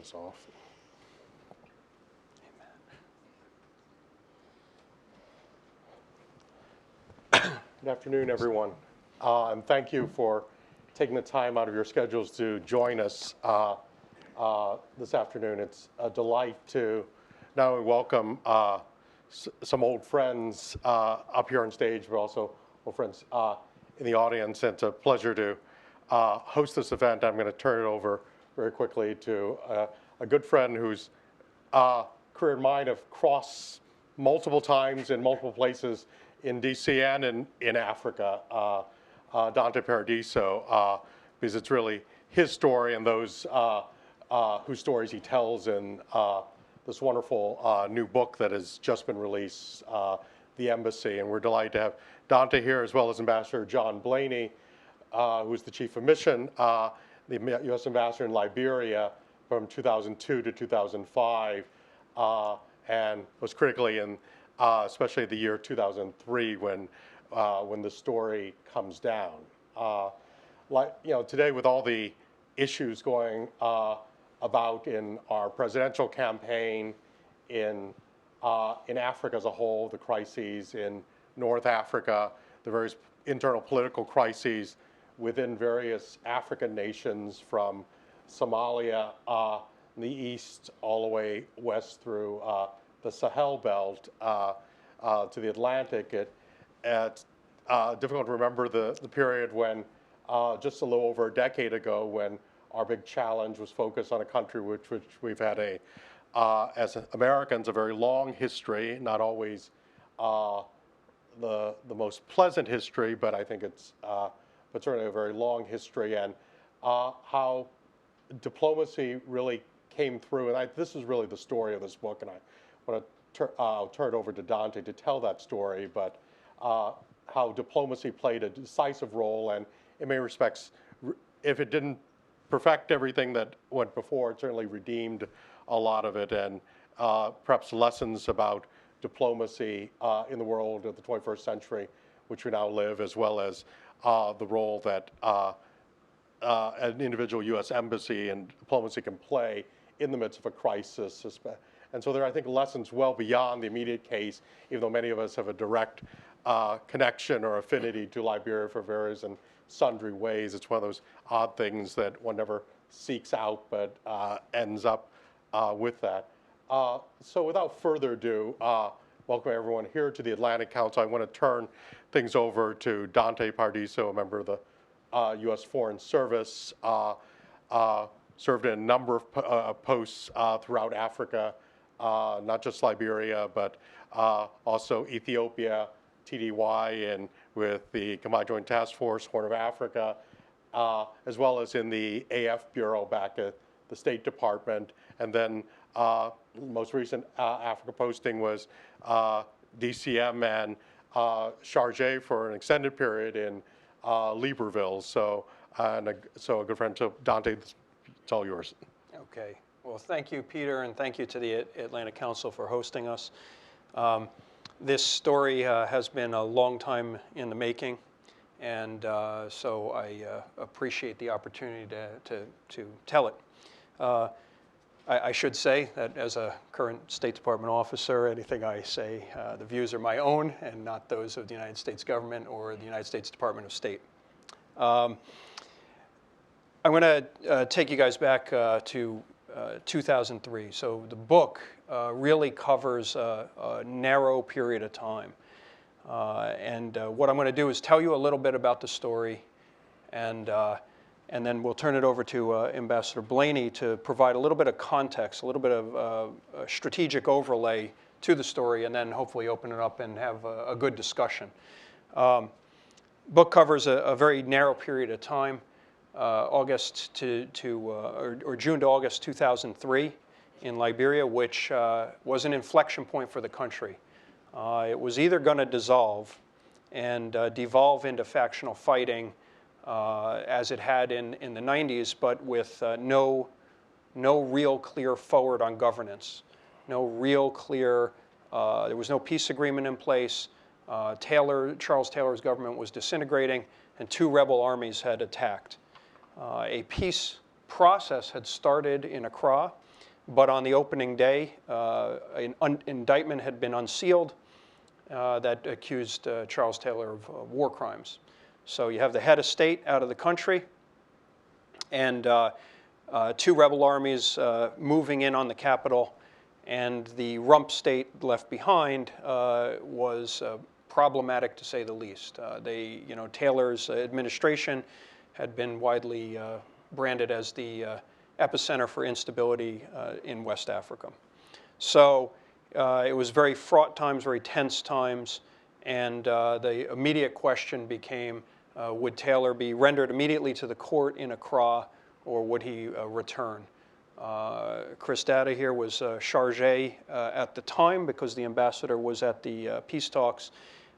This off. Good afternoon, everyone, and thank you for taking the time out of your schedules to join us this afternoon. It's a delight to not only welcome some old friends up here on stage, but also old friends in the audience. And it's a pleasure to host this event. I'm going to turn it over very quickly to a good friend whose career and mine have crossed multiple times in multiple places in DC and in Africa, Dante Paradiso, because it's really his story and those whose stories he tells in this wonderful new book that has just been released, The Embassy. And we're delighted to have Dante here, as well as Ambassador John Blaney, who's the chief of mission, the U.S. ambassador in Liberia from 2002 to 2005, and was critically in, especially the year 2003 when the story comes down. Today with all the issues going about in our presidential campaign, in Africa as a whole, the crises in North Africa, the various internal political crises within various African nations, from Somalia in the east all the way west through the Sahel belt to the Atlantic. It's difficult to remember the period when, just a little over a decade ago, when our big challenge was focused on a country which we've had as Americans, a very long history, not always the most pleasant history, but I think it's but certainly a very long history, and how diplomacy really came through. And this is really the story of this book, and I want to turn it over to Dante to tell that story, but how diplomacy played a decisive role, and in many respects, if it didn't perfect everything that went before, it certainly redeemed a lot of it, and perhaps lessons about diplomacy in the world of the 21st century, which we now live, as well as the role that an individual U.S. embassy and diplomacy can play in the midst of a crisis. And so there are, I think, lessons well beyond the immediate case, even though many of us have a direct connection or affinity to Liberia for various and sundry ways. It's one of those odd things that one never seeks out, but ends up with that. So without further ado, welcome everyone here to the Atlantic Council. I want to turn things over to Dante Paradiso, a member of the U.S. Foreign Service, served in a number of posts throughout Africa, not just Liberia, but also Ethiopia, TDY, and with the Combined Joint Task Force, Horn of Africa, as well as in the AF Bureau back at the State Department. And then most recent Africa posting was DCM and Chargé for an extended period in Libreville. So a good friend. So Dante, it's all yours. Okay. Well, thank you, Peter, and thank you to the Atlantic Council for hosting us. This story has been a long time in the making, and so I appreciate the opportunity to tell it. I should say that as a current State Department officer, anything I say, the views are my own and not those of the United States government or the United States Department of State. I'm going to take you guys back to 2003. So the book really covers a narrow period of time. And what I'm going to do is tell you a little bit about the story, and then we'll turn it over to Ambassador Blaney to provide a little bit of context, a little bit of a strategic overlay to the story, and then hopefully open it up and have a good discussion. Book covers a very narrow period of time, August or June to August 2003 in Liberia, which was an inflection point for the country. It was either going to dissolve and devolve into factional fighting, as it had in the 90s, but with no real clear forward on governance, no real clear, there was no peace agreement in place. Charles Taylor's government was disintegrating, and two rebel armies had attacked. A peace process had started in Accra, But on the opening day, an indictment had been unsealed that accused Charles Taylor of war crimes. So you have the head of state out of the country, and two rebel armies moving in on the capital, and the rump state left behind was problematic, to say the least. Taylor's administration had been widely branded as the epicenter for instability in West Africa. So it was very fraught times, very tense times, and the immediate question became, would Taylor be rendered immediately to the court in Accra, or would he return? Chris Data here was chargé at the time because the ambassador was at the peace talks,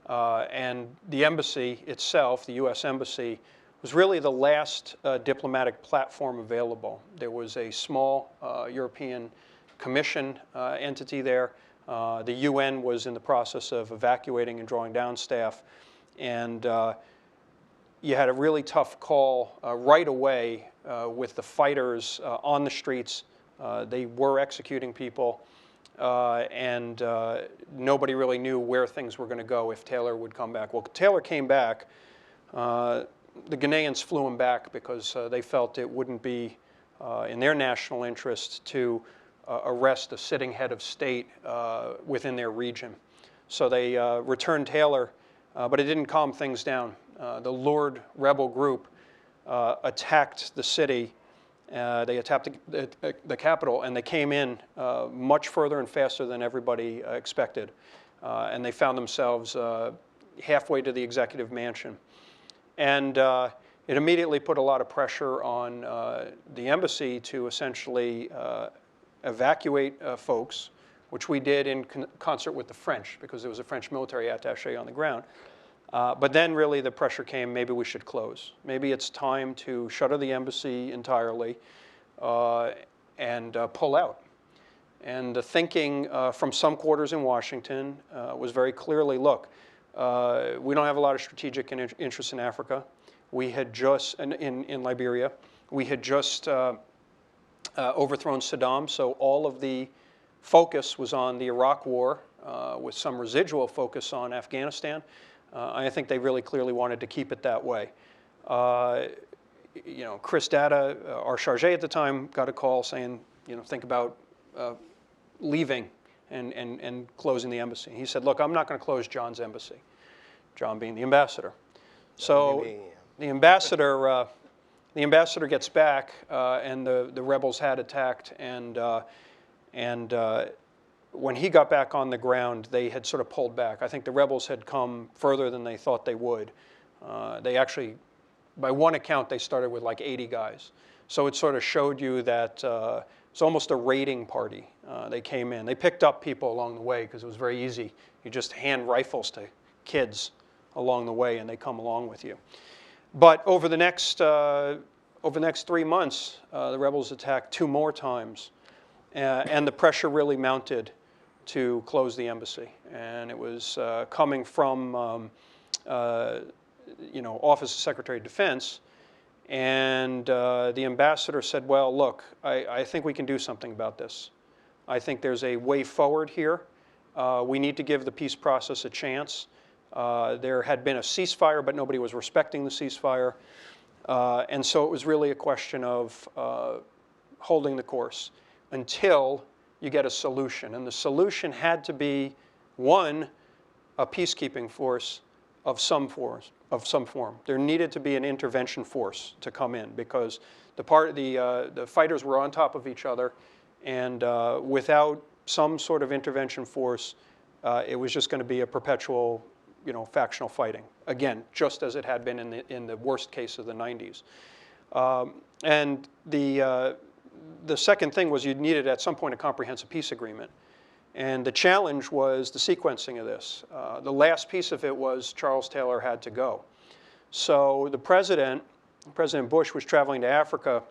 and the embassy itself, the U.S. Embassy, was really the last diplomatic platform available. There was a small European Commission entity there. The UN was in the process of evacuating and drawing down staff, and you had a really tough call right away with the fighters on the streets. They were executing people, and nobody really knew where things were going to go if Taylor would come back. Well, Taylor came back. The Ghanaians flew him back because they felt it wouldn't be in their national interest to arrest a sitting head of state within their region. So they returned Taylor, but it didn't calm things down. The Lord rebel group attacked the city. They attacked the capital, and they came in much further and faster than everybody expected. And they found themselves halfway to the executive mansion. And it immediately put a lot of pressure on the embassy to essentially evacuate folks, which we did in concert with the French, because there was a French military attaché on the ground. But then really the pressure came, maybe we should close. Maybe it's time to shutter the embassy entirely and pull out. And the thinking from some quarters in Washington was very clearly, look, we don't have a lot of strategic interests in Africa. We had just, in Liberia, we had just overthrown Saddam, so all of the focus was on the Iraq War with some residual focus on Afghanistan. I think they really clearly wanted to keep it that way. Chris Data, our chargé at the time, got a call saying, think about leaving and closing the embassy. He said, look, I'm not going to close John's embassy, John being the ambassador. So the ambassador gets back, and the rebels had attacked, and when he got back on the ground, they had sort of pulled back. I think the rebels had come further than they thought they would. They actually, by one account, they started with like 80 guys. So it sort of showed you that it's almost a raiding party. They came in. They picked up people along the way because it was very easy. You just hand rifles to kids along the way, and they come along with you. But over the next 3 months, the rebels attacked 2 more times, and the pressure really mounted to close the embassy. And it was coming from, Office of Secretary of Defense. And the ambassador said, well, look, I think we can do something about this. I think there's a way forward here. We need to give the peace process a chance. There had been a ceasefire, but nobody was respecting the ceasefire. And so it was really a question of holding the course until you get a solution. And the solution had to be, one, a peacekeeping force of some form. There needed to be an intervention force to come in because the fighters were on top of each other, and without some sort of intervention force, it was just going to be a perpetual, factional fighting. Again, just as it had been in the worst case of the 90s. And the second thing was you needed at some point a comprehensive peace agreement. And the challenge was the sequencing of this. The last piece of it was Charles Taylor had to go. So the President Bush, was traveling to Africa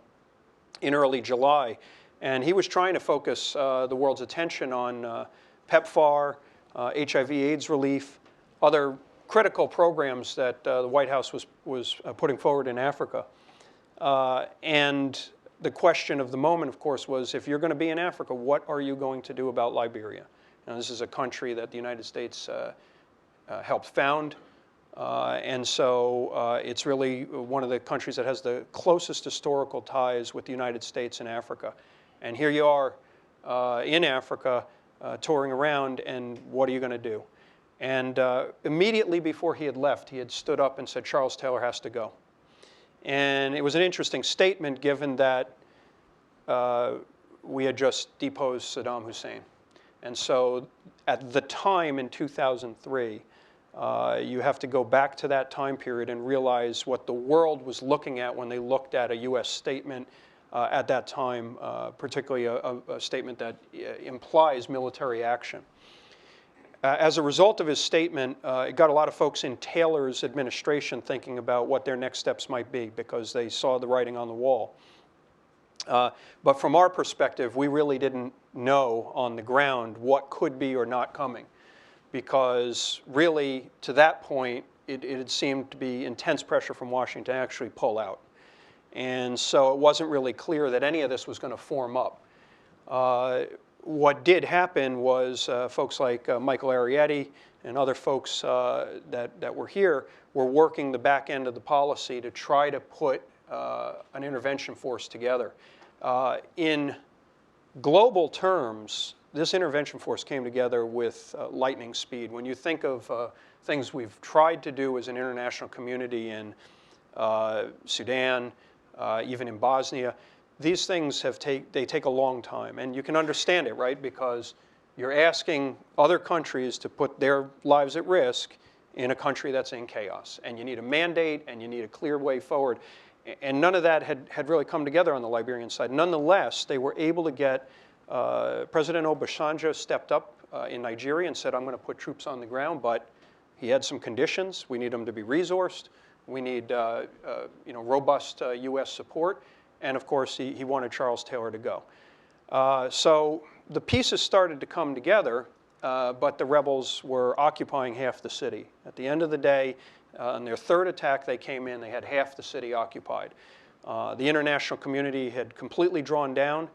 in early July, and he was trying to focus the world's attention on PEPFAR, HIV/AIDS relief, other critical programs that the White House was putting forward in Africa. And the question of the moment, of course, was if you're going to be in Africa, what are you going to do about Liberia? Now, this is a country that the United States helped found. And so it's really one of the countries that has the closest historical ties with the United States and Africa. And here you are in Africa touring around, and what are you going to do? And immediately before he had left, he had stood up and said, Charles Taylor has to go. And it was an interesting statement given that we had just deposed Saddam Hussein. And so at the time in 2003, you have to go back to that time period and realize what the world was looking at when they looked at a US statement at that time, particularly a statement that implies military action. As a result of his statement, it got a lot of folks in Taylor's administration thinking about what their next steps might be because they saw the writing on the wall. But from our perspective, we really didn't know on the ground what could be or not coming, because really, to that point, it had seemed to be intense pressure from Washington to actually pull out. And so it wasn't really clear that any of this was going to form up. What did happen was folks like Michael Arrietty and other folks that were here were working the back end of the policy to try to put an intervention force together. In global terms, this intervention force came together with lightning speed. When you think of things we've tried to do as an international community in Sudan, even in Bosnia, these things they take a long time. And you can understand it, right? Because you're asking other countries to put their lives at risk in a country that's in chaos. And you need a mandate, and you need a clear way forward. And none of that had really come together on the Liberian side. Nonetheless, they were able to get, President Obasanjo stepped up in Nigeria and said, I'm going to put troops on the ground, but he had some conditions. We need them to be resourced. We need robust US support. And of course, he wanted Charles Taylor to go. So the pieces started to come together, but the rebels were occupying half the city. At the end of the day, on their third attack, they came in, they had half the city occupied. The international community had completely drawn down,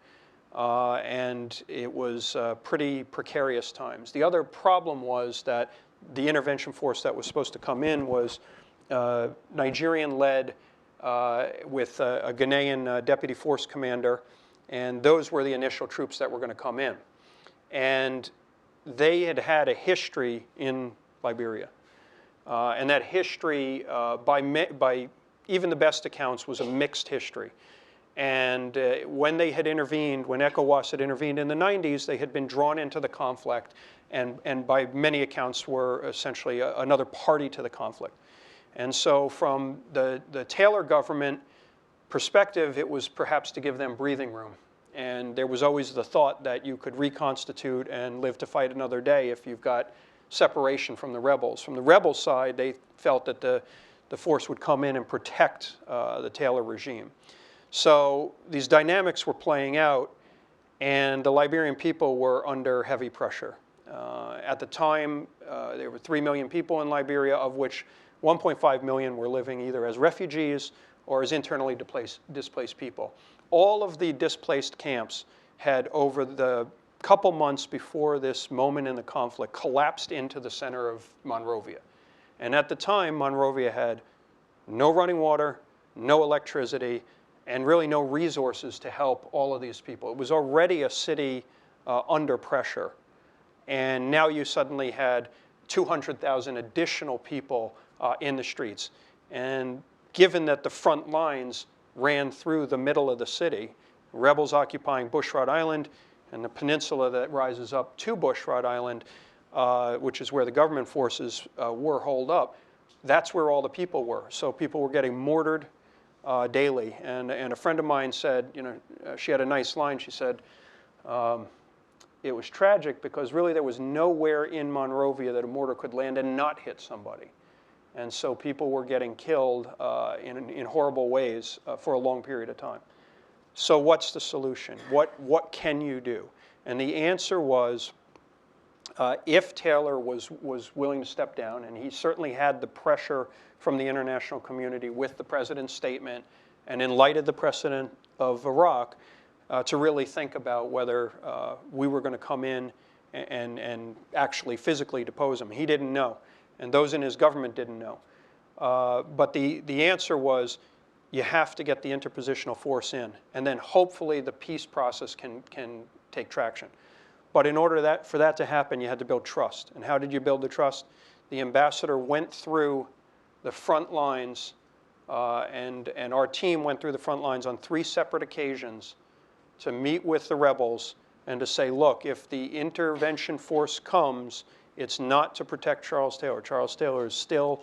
and it was pretty precarious times. The other problem was that the intervention force that was supposed to come in was Nigerian-led, with a Ghanaian deputy force commander, and those were the initial troops that were going to come in. And they had had a history in Liberia. And that history, by even the best accounts, was a mixed history. And when they had intervened, when ECOWAS had intervened in the 90s, they had been drawn into the conflict, and by many accounts were essentially another party to the conflict. And so from the Taylor government perspective, it was perhaps to give them breathing room. And there was always the thought that you could reconstitute and live to fight another day if you've got separation from the rebels. From the rebel side, they felt that the force would come in and protect the Taylor regime. So these dynamics were playing out, and the Liberian people were under heavy pressure. At the time, there were 3 million people in Liberia, of which 1.5 million were living either as refugees or as internally displaced people. All of the displaced camps had, over the couple months before this moment in the conflict, collapsed into the center of Monrovia. And at the time, Monrovia had no running water, no electricity, and really no resources to help all of these people. It was already a city under pressure. And now you suddenly had 200,000 additional people in the streets. And given that the front lines ran through the middle of the city, rebels occupying Bushrod Island and the peninsula that rises up to Bushrod Island, which is where the government forces were holed up, that's where all the people were. So people were getting mortared daily. And a friend of mine said, she had a nice line. She said, it was tragic because really there was nowhere in Monrovia that a mortar could land and not hit somebody. And so people were getting killed in horrible ways for a long period of time. So what's the solution? What can you do? And the answer was, if Taylor was willing to step down, and he certainly had the pressure from the international community with the president's statement and in light of the precedent of Iraq, to really think about whether we were going to come in and actually physically depose him. He didn't know, and those in his government didn't know. But the answer was, you have to get the interpositional force in, and then hopefully the peace process can take traction. But in order for that to happen, you had to build trust. And how did you build the trust? The ambassador went through the front lines, and our team went through the front lines on 3 separate occasions to meet with the rebels and to say, look, if the intervention force comes, it's not to protect Charles Taylor. Charles Taylor is still...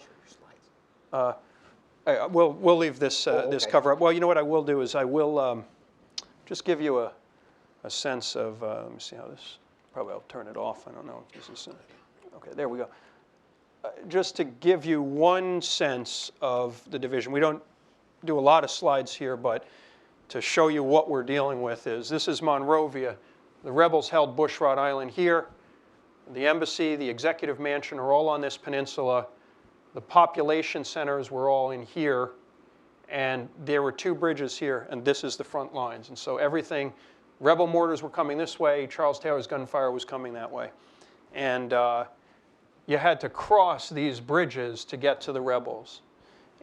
we'll leave this, this cover up. Well, you know what I will do is I will just give you a sense of, let me see how this, probably I'll turn it off. I don't know if this is, okay, there we go. Just to give you one sense of the division. We don't do a lot of slides here, but to show you what we're dealing with is, this is Monrovia. The rebels held Bushrod Island here. The embassy, the executive mansion are all on this peninsula. The population centers were all in here. And there were 2 bridges here, and this is the front lines. And so everything, rebel mortars were coming this way, Charles Taylor's gunfire was coming that way. And you had to cross these bridges to get to the rebels.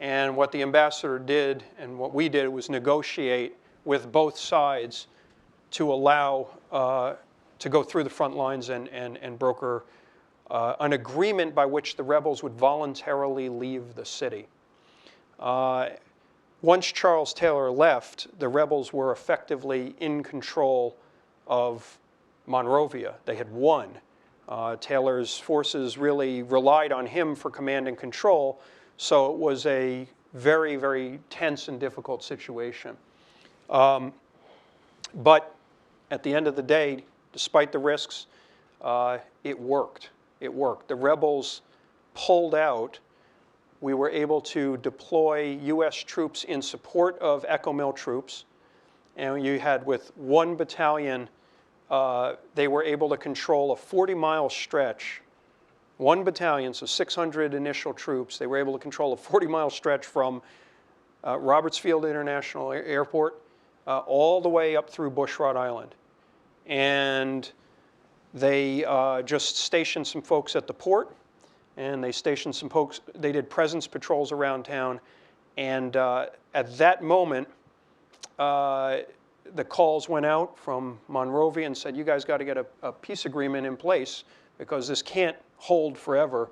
And what the ambassador did, and what we did, was negotiate with both sides to allow, to go through the front lines and broker an agreement by which the rebels would voluntarily leave the city. Once Charles Taylor left, the rebels were effectively in control of Monrovia. They had won. Taylor's forces really relied on him for command and control, so it was a very, very tense and difficult situation. But at the end of the day, despite the risks, it worked. It worked. The rebels pulled out. We were able to deploy U.S. troops in support of Echo Mill troops. And you had, with 1 battalion, they were able to control a 40-mile stretch. 1 battalion, so 600 initial troops, they were able to control a 40-mile stretch from Roberts Field International Airport all the way up through Bushrod Island. And they just stationed some folks at the port, and they stationed some folks, they did presence patrols around town. And at that moment, the calls went out from Monrovia and said, you guys got to get a peace agreement in place because this can't hold forever.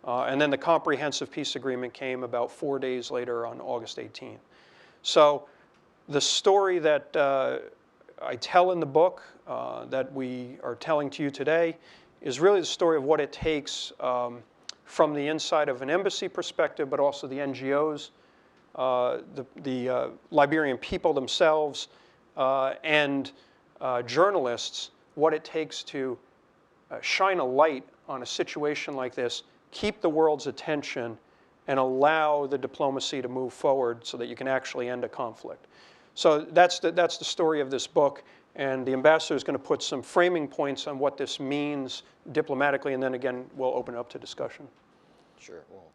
And then the comprehensive peace agreement came about 4 days later on August 18th. So the story that I tell in the book that we are telling to you today is really the story of what it takes from the inside of an embassy perspective, but also the NGOs, the Liberian people themselves, and journalists, what it takes to shine a light on a situation like this, keep the world's attention, and allow the diplomacy to move forward so that you can actually end a conflict. So that's the story of this book, and the ambassador is going to put some framing points on what this means diplomatically, and then again, we'll open it up to discussion. Sure. Well,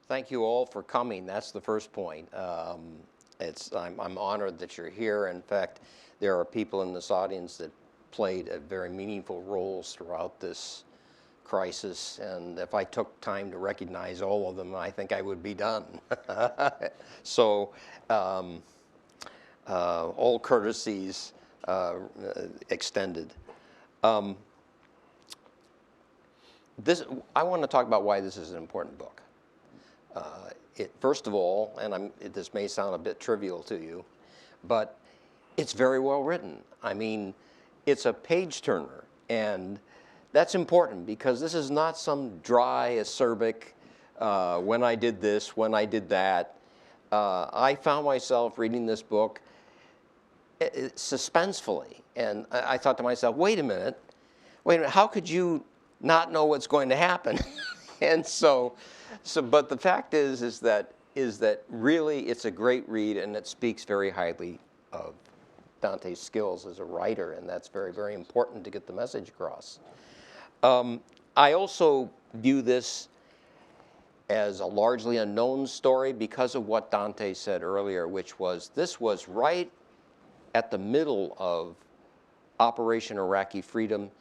thank you all for coming. That's the first point. I'm honored that you're here. In fact, there are people in this audience that played very meaningful roles throughout this crisis, and if I took time to recognize all of them, I think I would be done. So all courtesies extended. I want to talk about why this is an important book. First of all, and this may sound a bit trivial to you, but it's very well written. I mean, it's a page turner, and that's important because this is not some dry, acerbic, when I did this, when I did that. I found myself reading this book suspensefully, and I thought to myself, wait a minute, how could you not know what's going to happen? And but the fact is that really it's a great read, and it speaks very highly of Dante's skills as a writer, and that's very, very important to get the message across. I also view this as a largely unknown story because of what Dante said earlier, which was this was right at the middle of Operation Iraqi Freedom.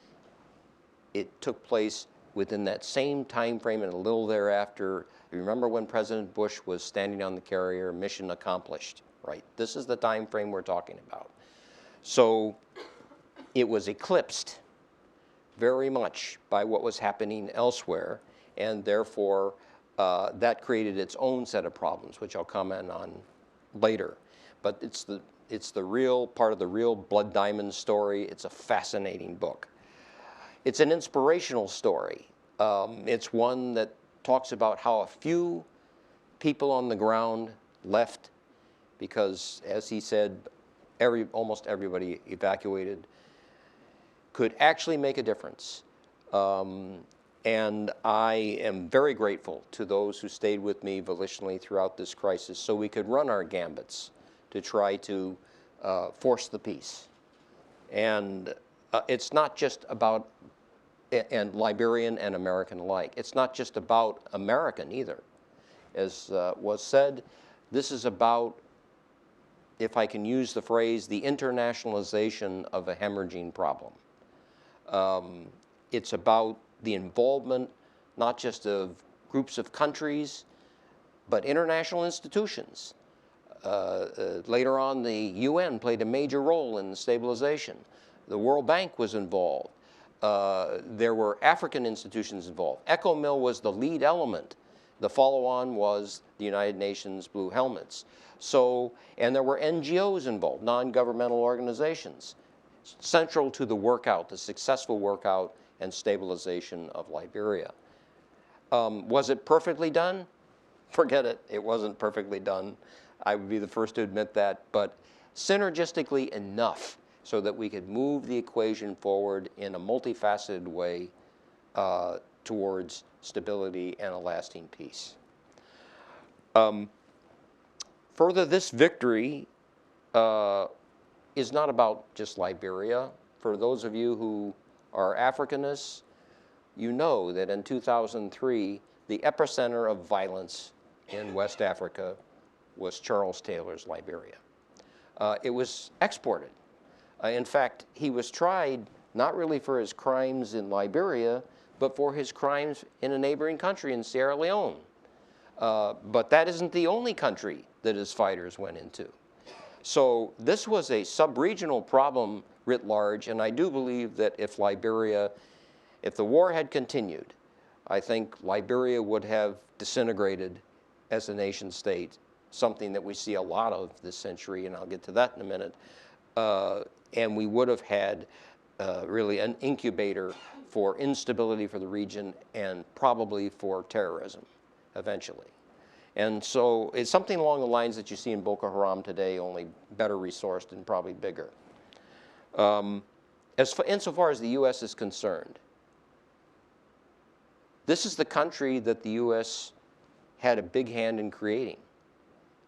It took place within that same time frame and a little thereafter. Remember when President Bush was standing on the carrier, mission accomplished, right? This is the time frame we're talking about. So it was eclipsed very much by what was happening elsewhere, and therefore that created its own set of problems, which I'll comment on later. But it's the real part of the real Blood Diamond story. It's a fascinating book. It's an inspirational story. It's one that talks about how a few people on the ground left because, as he said, almost everybody evacuated, could actually make a difference. And I am very grateful to those who stayed with me volitionally throughout this crisis so we could run our gambits to try to force the peace. And it's not just about, and Liberian and American alike, it's not just about American either. As was said, this is about, if I can use the phrase, the internationalization of a hemorrhaging problem. It's about the involvement not just of groups of countries, but international institutions. Later on, the UN played a major role in the stabilization. The World Bank was involved. There were African institutions involved. ECHOMIL was the lead element. The follow-on was the United Nations Blue Helmets. So, and there were NGOs involved, non-governmental organizations, central to the workout, the successful workout and stabilization of Liberia. Was it perfectly done? Forget it, it wasn't perfectly done. I would be the first to admit that, but synergistically enough so that we could move the equation forward in a multifaceted way towards stability and a lasting peace. Further, this victory is not about just Liberia. For those of you who are Africanists, you know that in 2003, the epicenter of violence in West Africa was Charles Taylor's Liberia. It was exported. In fact, he was tried not really for his crimes in Liberia, but for his crimes in a neighboring country in Sierra Leone. But that isn't the only country that his fighters went into. So this was a sub-regional problem writ large, and I do believe that if the war had continued, I think Liberia would have disintegrated as a nation state, something that we see a lot of this century, and I'll get to that in a minute. And we would have had really an incubator for instability for the region and probably for terrorism eventually. And so it's something along the lines that you see in Boko Haram today, only better resourced and probably bigger. Insofar as the U.S. is concerned, this is the country that the U.S. had a big hand in creating.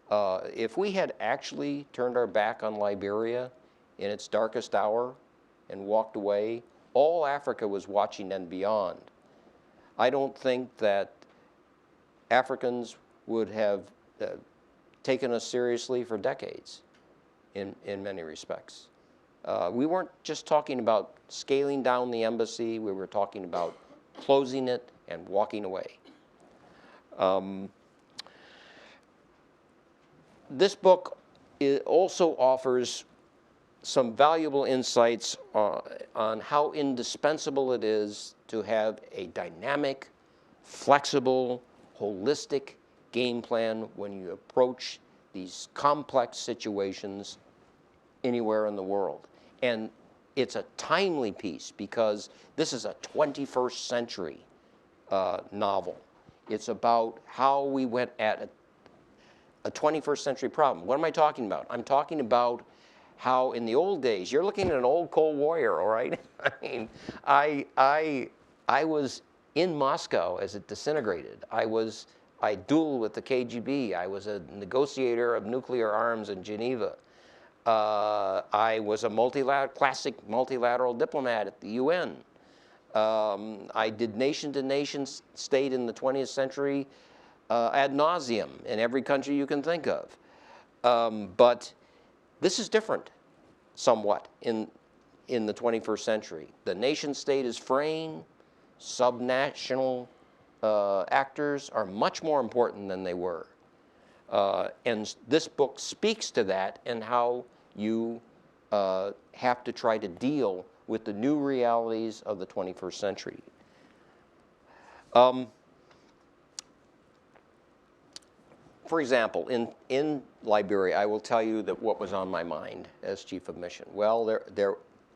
If we had actually turned our back on Liberia in its darkest hour and walked away, all Africa was watching and beyond. I don't think that Africans would have taken us seriously for decades in many respects. We weren't just talking about scaling down the embassy, we were talking about closing it and walking away. This book also offers some valuable insights on how indispensable it is to have a dynamic, flexible, holistic game plan when you approach these complex situations anywhere in the world. And it's a timely piece because this is a 21st century novel. It's about how we went at a 21st century problem. What am I talking about? I'm talking about how in the old days, you're looking at an old Cold Warrior, all right? I mean, I was in Moscow as it disintegrated. I dueled with the KGB. I was a negotiator of nuclear arms in Geneva. I was a classic multilateral diplomat at the UN. I did nation-to-nation state in the 20th century ad nauseum in every country you can think of. But this is different somewhat in the 21st century. The nation state is fraying. Subnational actors are much more important than they were. And this book speaks to that and how you have to try to deal with the new realities of the 21st century. For example, in Liberia, I will tell you that what was on my mind as chief of mission. Well,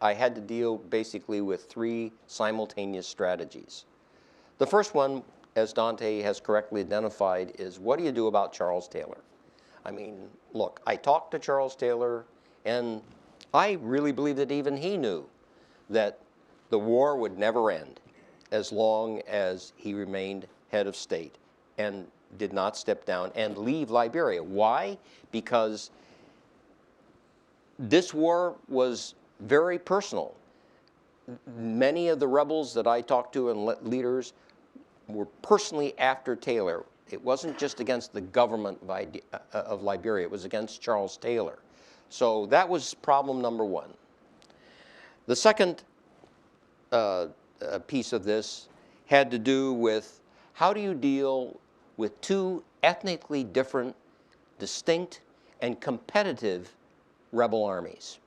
I had to deal basically with 3 simultaneous strategies. The first one, as Dante has correctly identified, is what do you do about Charles Taylor? I mean, look, I talked to Charles Taylor, and I really believe that even he knew that the war would never end as long as he remained head of state and did not step down and leave Liberia. Why? Because this war was very personal. Many of the rebels that I talked to and leaders were personally after Taylor. It wasn't just against the government of Liberia, it was against Charles Taylor. So that was problem number 1. The second piece of this had to do with how do you deal with 2 ethnically different, distinct, and competitive rebel armies.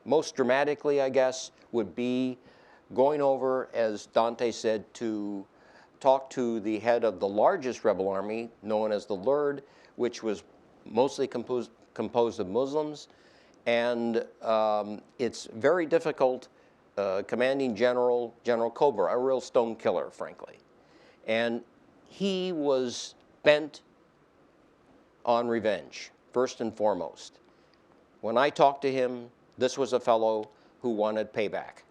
Most dramatically, I guess, would be going over, as Dante said, to talk to the head of the largest rebel army, known as the Lurd, which was mostly composed of Muslims. And it's very difficult, commanding General Cobra, a real stone killer, frankly. And he was bent on revenge, first and foremost. When I talked to him, this was a fellow who wanted payback.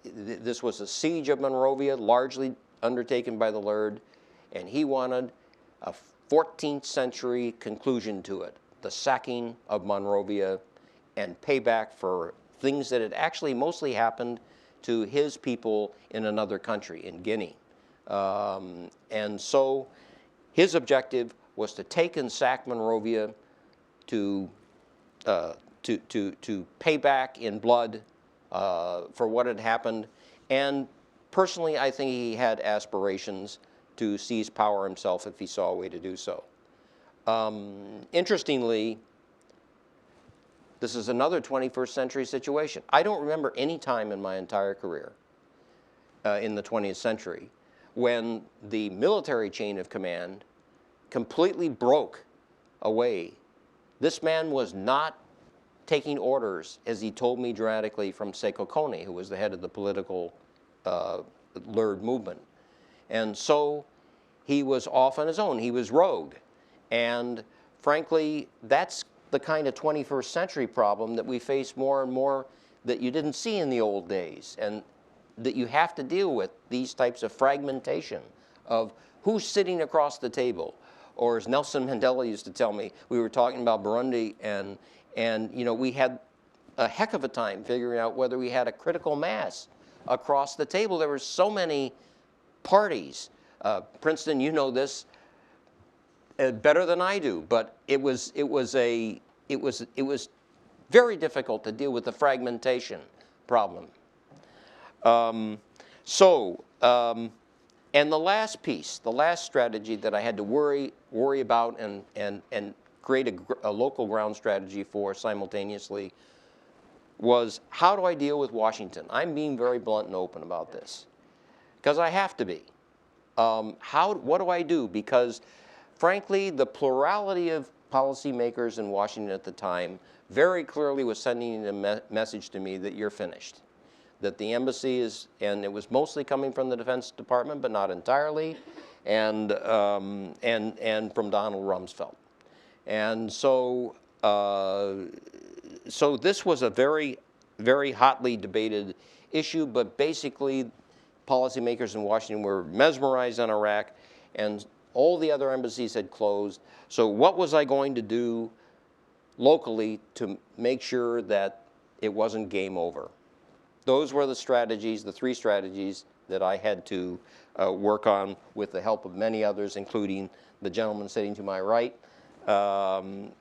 This was a siege of Monrovia, largely undertaken by the Lurd, and he wanted a 14th century conclusion to it, the sacking of Monrovia and payback for things that had actually mostly happened to his people in another country, in Guinea. And so his objective was to take and sack Monrovia to pay back in blood for what had happened. And personally, I think he had aspirations to seize power himself if he saw a way to do so. Interestingly, this is another 21st century situation. I don't remember any time in my entire career in the 20th century when the military chain of command completely broke away. This man was not taking orders, as he told me dramatically, from Sekou Kone, who was the head of the political Lurd movement. And so he was off on his own. He was rogue. And frankly, that's the kind of 21st century problem that we face more and more that you didn't see in the old days, and that you have to deal with these types of fragmentation of who's sitting across the table. Or as Nelson Mandela used to tell me, we were talking about Burundi, and you know, we had a heck of a time figuring out whether we had a critical mass across the table. There were so many parties. Princeton, you know this better than I do, but it was very difficult to deal with the fragmentation problem. And the last piece, the last strategy that I had to worry about and create a local ground strategy for simultaneously was, how do I deal with Washington? I'm being very blunt and open about this, because I have to be. What do I do? Because frankly, the plurality of policymakers in Washington at the time very clearly was sending a message to me that you're finished. That the embassy is, and it was mostly coming from the Defense Department, but not entirely, and from Donald Rumsfeld. And so, so this was a very, very hotly debated issue, but basically policymakers in Washington were mesmerized on Iraq, and all the other embassies had closed. So what was I going to do locally to make sure that it wasn't game over? Those were the strategies, the 3 strategies that I had to work on with the help of many others, including the gentleman sitting to my right. And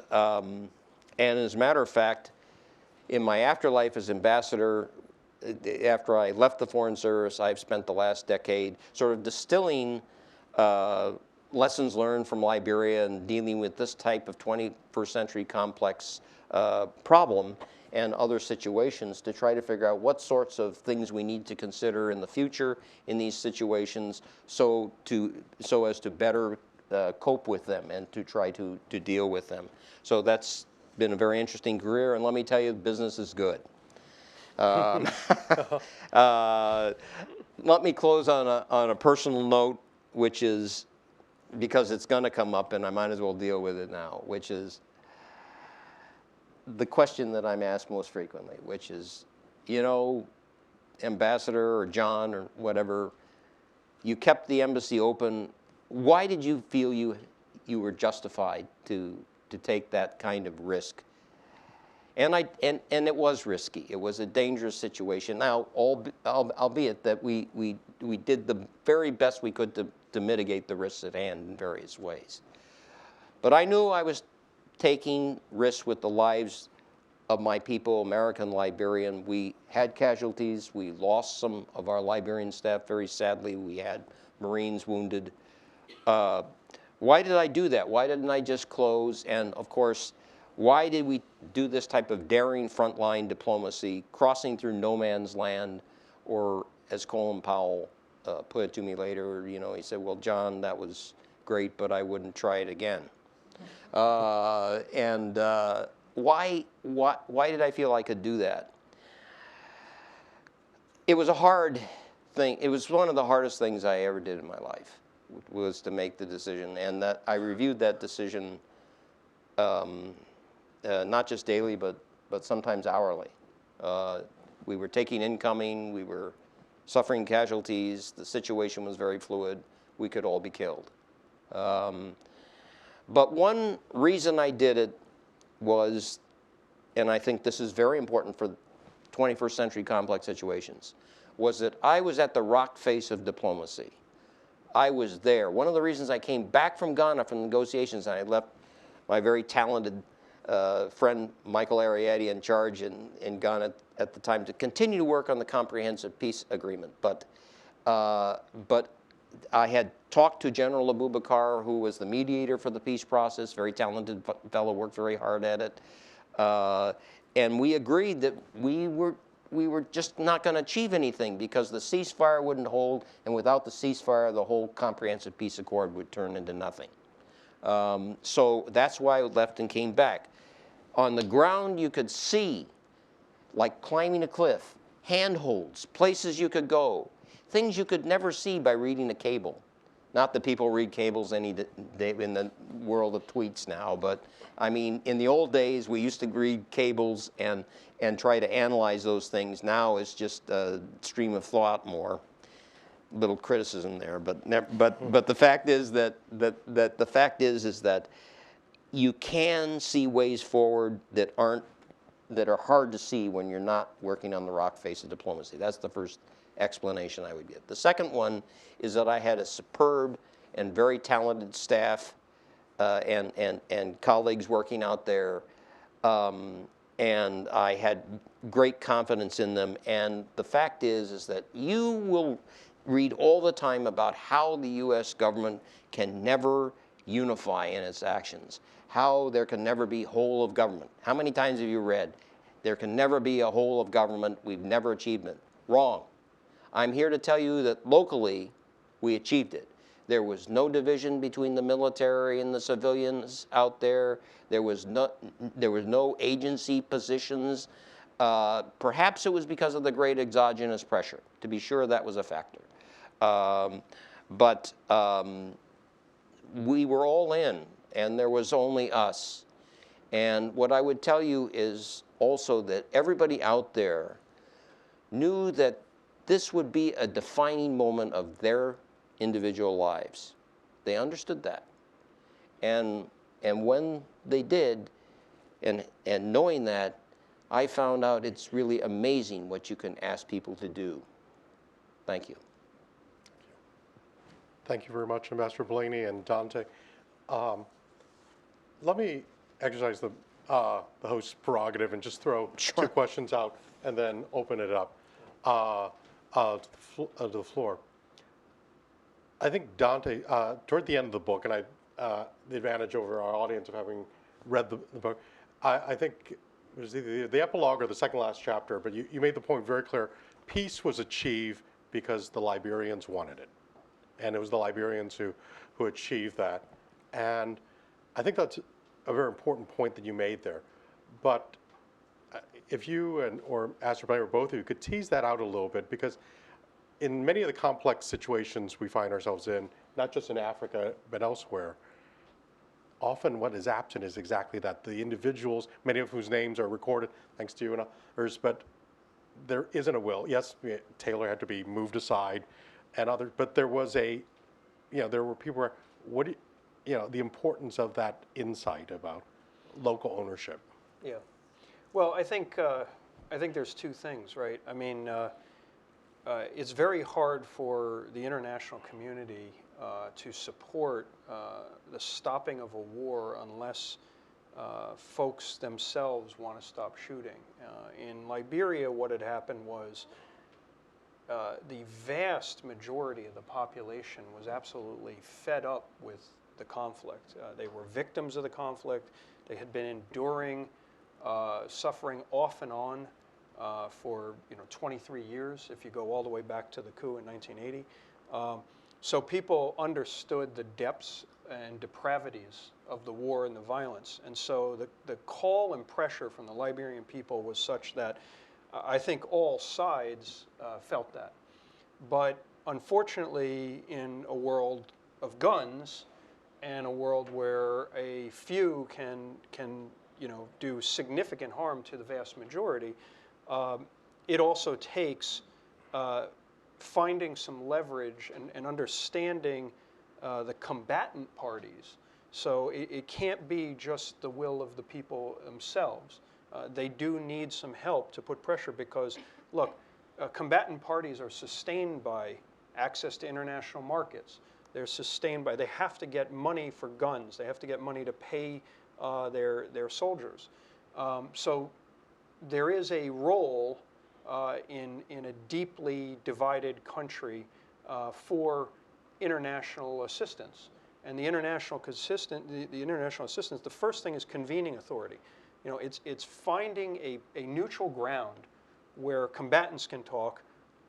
as a matter of fact, in my afterlife as ambassador, after I left the Foreign Service, I've spent the last decade sort of distilling lessons learned from Liberia and dealing with this type of 21st century complex problem and other situations to try to figure out what sorts of things we need to consider in the future in these situations so as to better cope with them and to try to deal with them. So that's been a very interesting career, and let me tell you, business is good. Let me close on a personal note, which is, because it's going to come up and I might as well deal with it now, which is the question that I'm asked most frequently, which is, you know, Ambassador or John or whatever, you kept the embassy open. Why did you feel you were justified to take that kind of risk? And it was risky. It was a dangerous situation. Now, albeit that we did the very best we could to mitigate the risks at hand in various ways. But I knew I was taking risks with the lives of my people, American, Liberian. We had casualties. We lost some of our Liberian staff very sadly. We had Marines wounded. Why did I do that? Why didn't I just close? And of course, why did we do this type of daring frontline diplomacy, crossing through no man's land, or as Colin Powell put it to me later, you know, he said, well, John, that was great, but I wouldn't try it again. Why did I feel I could do that? It was a hard thing. It was one of the hardest things I ever did in my life, was to make the decision. And that I reviewed that decision not just daily, but sometimes hourly. We were taking incoming. We were suffering casualties. The situation was very fluid. We could all be killed. But one reason I did it was, and I think this is very important for 21st century complex situations, was that I was at the rock face of diplomacy. I was there. One of the reasons I came back from Ghana from negotiations, and I left my very talented friend Michael Arrietty in charge in Ghana at the time to continue to work on the comprehensive peace agreement. But I had talked to General Abubakar, who was the mediator for the peace process, very talented fellow, worked very hard at it. And we agreed that we were just not going to achieve anything because the ceasefire wouldn't hold, and without the ceasefire, the whole comprehensive peace accord would turn into nothing. So that's why I left and came back. On the ground, you could see, like climbing a cliff, handholds, places you could go, things you could never see by reading a cable. Not that people read cables any day in the world of tweets now, but I mean, in the old days, we used to read cables and try to analyze those things. Now it's just a stream of thought more. Little criticism there, but the fact is that you can see ways forward that are hard to see when you're not working on the rock face of diplomacy. That's the first explanation I would give. The second one is that I had a superb and very talented staff and colleagues working out there, and I had great confidence in them. And the fact is that you will read all the time about how the U.S. government can never unify in its actions, how there can never be whole of government. How many times have you read, there can never be a whole of government, we've never achieved it? Wrong. I'm here to tell you that locally, we achieved it. There was no division between the military and the civilians out there. There was no agency positions. Perhaps it was because of the great exogenous pressure. To be sure, that was a factor. But we were all in, and there was only us. And what I would tell you is also that everybody out there knew that this would be a defining moment of their individual lives. They understood that. And when they did, and knowing that, I found out it's really amazing what you can ask people to do. Thank you. Thank you very much, Ambassador Blaney and Dante. Let me exercise the host's prerogative and just throw Sure. 2 questions out and then open it up to the floor. I think Dante, toward the end of the book, and the advantage over our audience of having read the book, I think it was either the epilogue or the second last chapter, but you made the point very clear. Peace was achieved because the Liberians wanted it. And it was the Liberians who achieved that. And I think that's a very important point that you made there. But if you or Ambassador Blaney or both of you could tease that out a little bit, because in many of the complex situations we find ourselves in, not just in Africa, but elsewhere, often what is absent is exactly that. The individuals, many of whose names are recorded, thanks to you and others, but there isn't a will. Yes, Taylor had to be moved aside and others, but there was there were people where, the importance of that insight about local ownership. Yeah. Well, I think there's 2 things, right? I mean, it's very hard for the international community to support the stopping of a war unless folks themselves want to stop shooting. In Liberia, what had happened was the vast majority of the population was absolutely fed up with the conflict. They were victims of the conflict. They had been enduring suffering off and on for 23 years, if you go all the way back to the coup in 1980. So people understood the depths and depravities of the war and the violence. And so the call and pressure from the Liberian people was such that I think all sides felt that. But unfortunately, in a world of guns and a world where a few can do significant harm to the vast majority, it also takes finding some leverage and understanding the combatant parties. So it can't be just the will of the people themselves. They do need some help to put pressure because, look, combatant parties are sustained by access to international markets. They're sustained by, they have to get money for guns. They have to get money to pay their soldiers. So there is a role in a deeply divided country for international assistance. And the international international assistance, the first thing is convening authority. It's finding a neutral ground where combatants can talk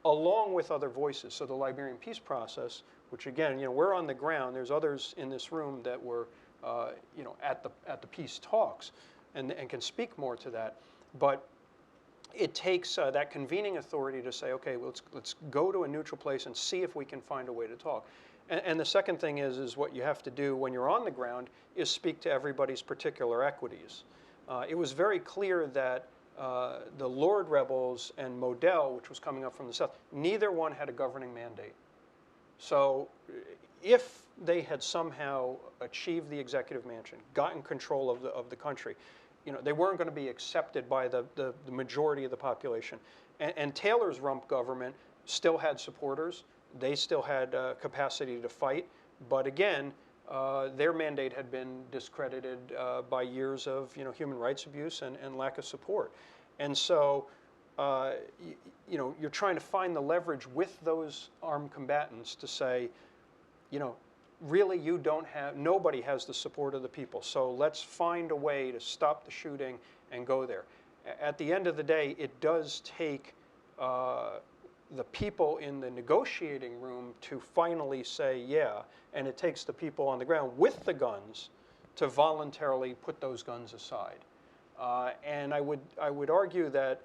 along with other voices. So the Liberian peace process, which again, we're on the ground. There's others in this room that were, at the peace talks, and can speak more to that. But it takes that convening authority to say, okay, let's go to a neutral place and see if we can find a way to talk. And the second thing is what you have to do when you're on the ground is speak to everybody's particular equities. It was very clear that the Lord rebels and Model, which was coming up from the south, neither one had a governing mandate. So if they had somehow achieved the executive mansion, gotten control of the country, they weren't going to be accepted by the majority of the population. And Taylor's rump government still had supporters. They still had capacity to fight. But again, their mandate had been discredited by years of human rights abuse and lack of support. And so you're trying to find the leverage with those armed combatants to say, really nobody has the support of the people. So let's find a way to stop the shooting and go there. At the end of the day, it does take the people in the negotiating room to finally say, yeah, and it takes the people on the ground with the guns to voluntarily put those guns aside. And I would argue that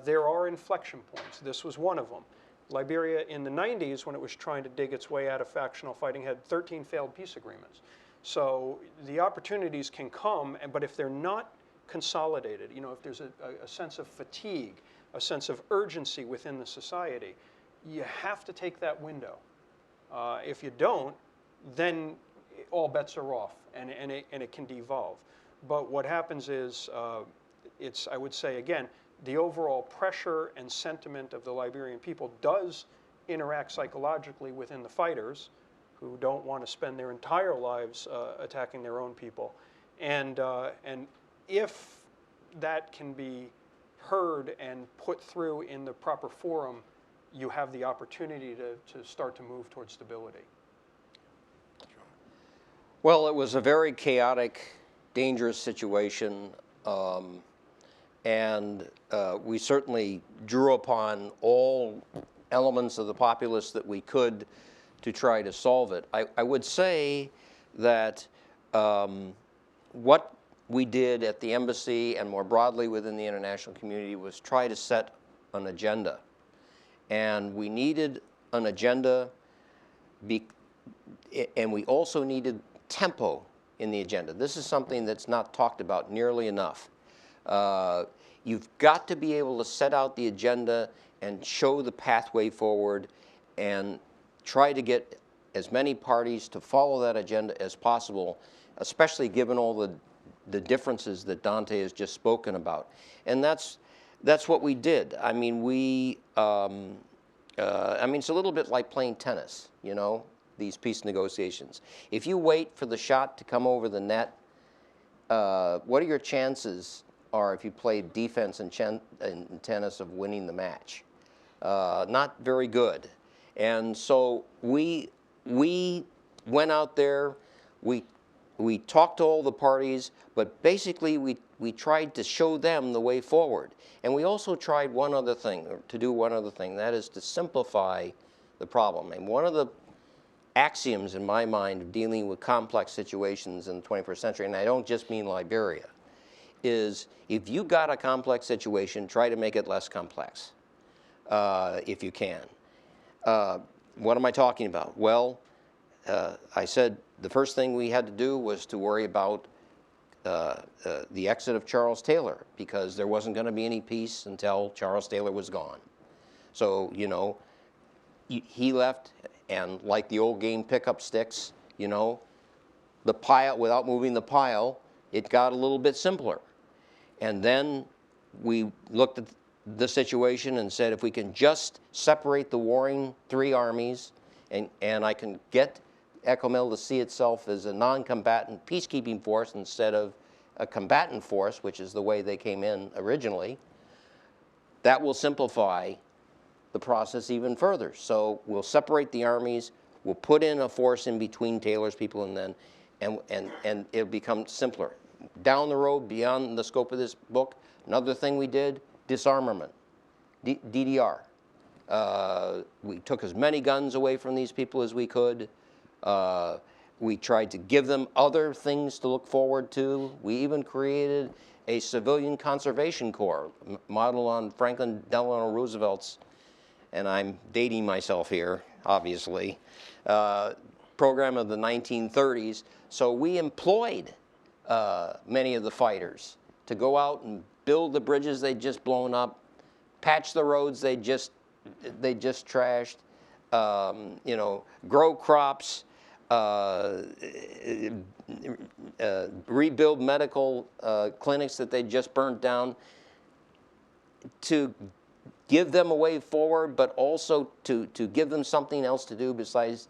there are inflection points. This was one of them. Liberia in the 90s, when it was trying to dig its way out of factional fighting, had 13 failed peace agreements. So the opportunities can come, but if they're not consolidated, if there's a sense of fatigue, a sense of urgency within the society, you have to take that window. If you don't, then all bets are off, and it can devolve. But what happens is, I would say again, the overall pressure and sentiment of the Liberian people does interact psychologically within the fighters, who don't want to spend their entire lives attacking their own people. And if that can be heard and put through in the proper forum, you have the opportunity to start to move towards stability. Well, it was a very chaotic, dangerous situation, and we certainly drew upon all elements of the populace that we could to try to solve it. I would say that what we did at the embassy and more broadly within the international community was try to set an agenda. And we needed an agenda, and we also needed tempo in the agenda. This is something that's not talked about nearly enough. You've got to be able to set out the agenda and show the pathway forward and try to get as many parties to follow that agenda as possible, especially given all the differences that Dante has just spoken about. And that's what we did. I mean, it's a little bit like playing tennis, you know, these peace negotiations. If you wait for the shot to come over the net, what are your chances if you play defense in tennis of winning the match? Not very good. And so we went out there, we talked to all the parties, but basically we tried to show them the way forward. And we also tried to do one other thing, that is to simplify the problem. And one of the axioms in my mind of dealing with complex situations in the 21st century, and I don't just mean Liberia, is if you got a complex situation, try to make it less complex, if you can. What am I talking about? Well, I said the first thing we had to do was to worry about the exit of Charles Taylor, because there wasn't going to be any peace until Charles Taylor was gone. So, you know, he left, and like the old game pick-up sticks, you know, the pile, without moving the pile, it got a little bit simpler. And then we looked at the situation and said, if we can just separate the warring three armies, and I can get ECOMIL to see itself as a non-combatant peacekeeping force instead of a combatant force, which is the way they came in originally, that will simplify the process even further. So we'll separate the armies, we'll put in a force in between Taylor's people, and it'll become simpler. Down the road, beyond the scope of this book, another thing we did, disarmament, DDR. We took as many guns away from these people as we could. We tried to give them other things to look forward to. We even created a civilian conservation corps modeled on Franklin Delano Roosevelt's, and I'm dating myself here, obviously, program of the 1930s. So we employed many of the fighters to go out and build the bridges they'd just blown up, patch the roads they just trashed, you know, grow crops, rebuild medical clinics that they just burnt down, to give them a way forward, but also to give them something else to do besides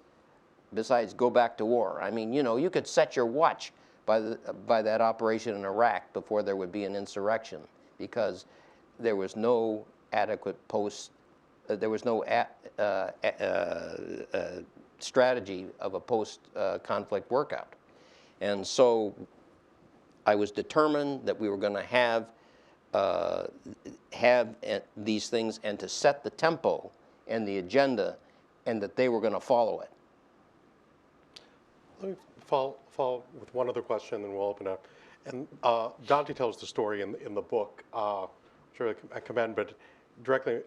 go back to war. I mean, you know, you could set your watch by that operation in Iraq before there would be an insurrection, because there was no adequate there was no strategy of a post-conflict workout. And so I was determined that we were going to have these things and to set the tempo and the agenda, and that they were going to follow it. Let me follow with one other question, then we'll open up. And Dante tells the story in the book, which I commend, but directly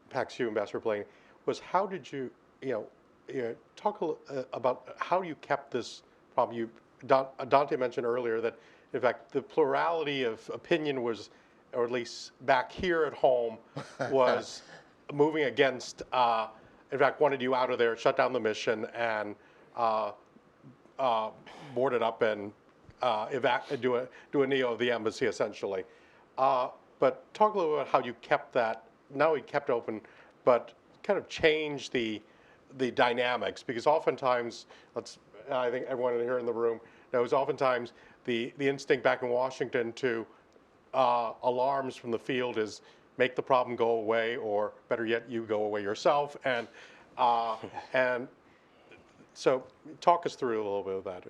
impacts you, Ambassador Blaine, was how did you, talk about how you kept this problem. Dante mentioned earlier that, in fact, the plurality of opinion was, or at least back here at home, was moving against, in fact, wanted you out of there, shut down the mission, and board it up and do a neo of the embassy, essentially. But talk a little about how you kept that, not only kept open, but kind of change the dynamics, because oftentimes, I think everyone here in the room knows, oftentimes the instinct back in Washington to alarms from the field is make the problem go away, or better yet, you go away yourself. And so, talk us through a little bit of that.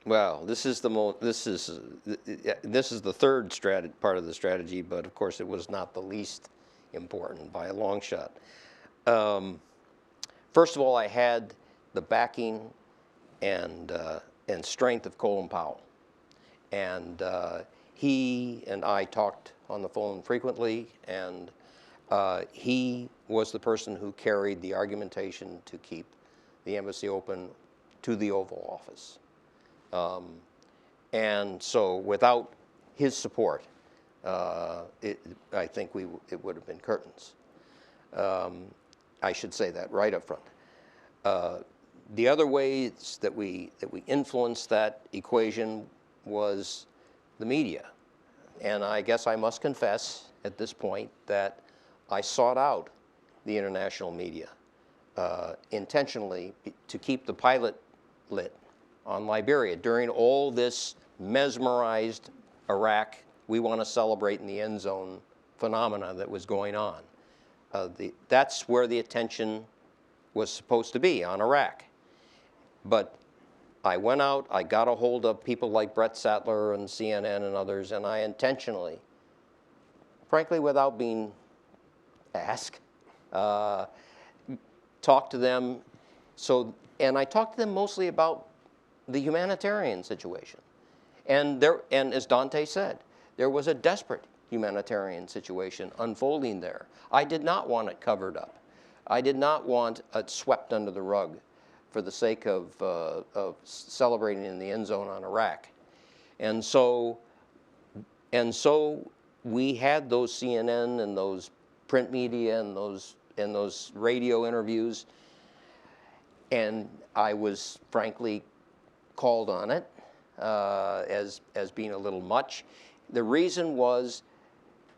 Well, this is the third part of the strategy, but of course it was not the least important by a long shot. First of all, I had the backing and strength of Colin Powell, and he and I talked on the phone frequently, and he was the person who carried the argumentation to keep the embassy open to the Oval Office. And so without his support, I think it would have been curtains. I should say that right up front. The other ways that we influenced that equation was the media. And I guess I must confess at this point that I sought out the international media intentionally to keep the pilot lit on Liberia during all this mesmerized Iraq, we want to celebrate in the end zone phenomena that was going on. That's where the attention was supposed to be, on Iraq. But I went out, I got a hold of people like Brett Sattler and CNN and others, and I intentionally, frankly without being asked, talked to them. And I talked to them mostly about the humanitarian situation. And as Dante said, there was a desperate humanitarian situation unfolding there. I did not want it covered up. I did not want it swept under the rug for the sake of celebrating in the end zone on Iraq. And so we had those CNN and those print media and those radio interviews, and I was frankly called on it as being a little much. The reason was,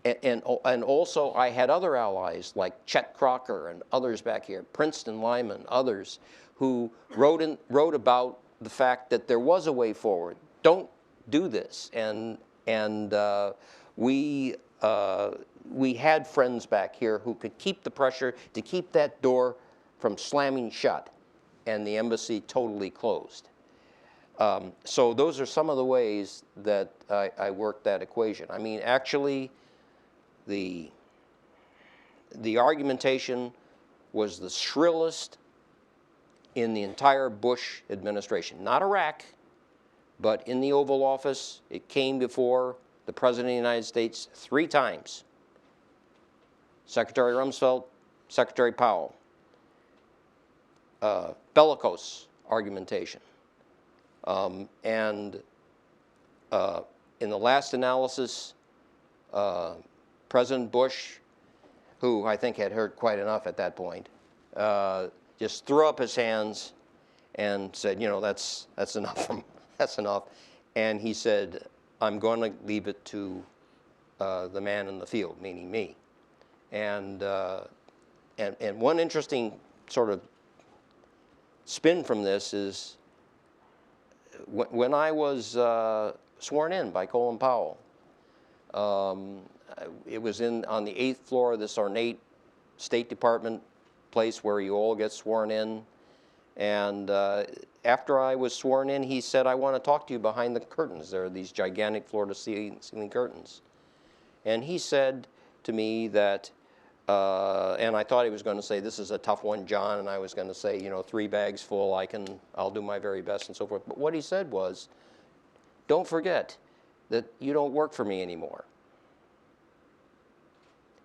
and also I had other allies like Chet Crocker and others back here, Princeton Lyman, others, who wrote about the fact that there was a way forward. Don't do this. And we had friends back here who could keep the pressure to keep that door from slamming shut and the embassy totally closed. So those are some of the ways that I worked that equation. I mean, actually, the argumentation was the shrillest in the entire Bush administration. Not Iraq, but in the Oval Office. It came before the President of the United States 3 times. Secretary Rumsfeld, Secretary Powell. Bellicose argumentation. And in the last analysis, President Bush, who I think had heard quite enough at that point, just threw up his hands and said, you know, that's enough. That's enough. And he said, I'm going to leave it to the man in the field, meaning me. And one interesting sort of spin from this is when I was sworn in by Colin Powell, it was on the 8th floor of this ornate State Department place where you all get sworn in. And after I was sworn in, he said, I want to talk to you behind the curtains. There are these gigantic floor-to-ceiling curtains. And he said to me that, and I thought he was going to say, this is a tough one, John, and I was going to say, you know, 3 bags full, I'll do my very best and so forth. But what he said was, don't forget that you don't work for me anymore.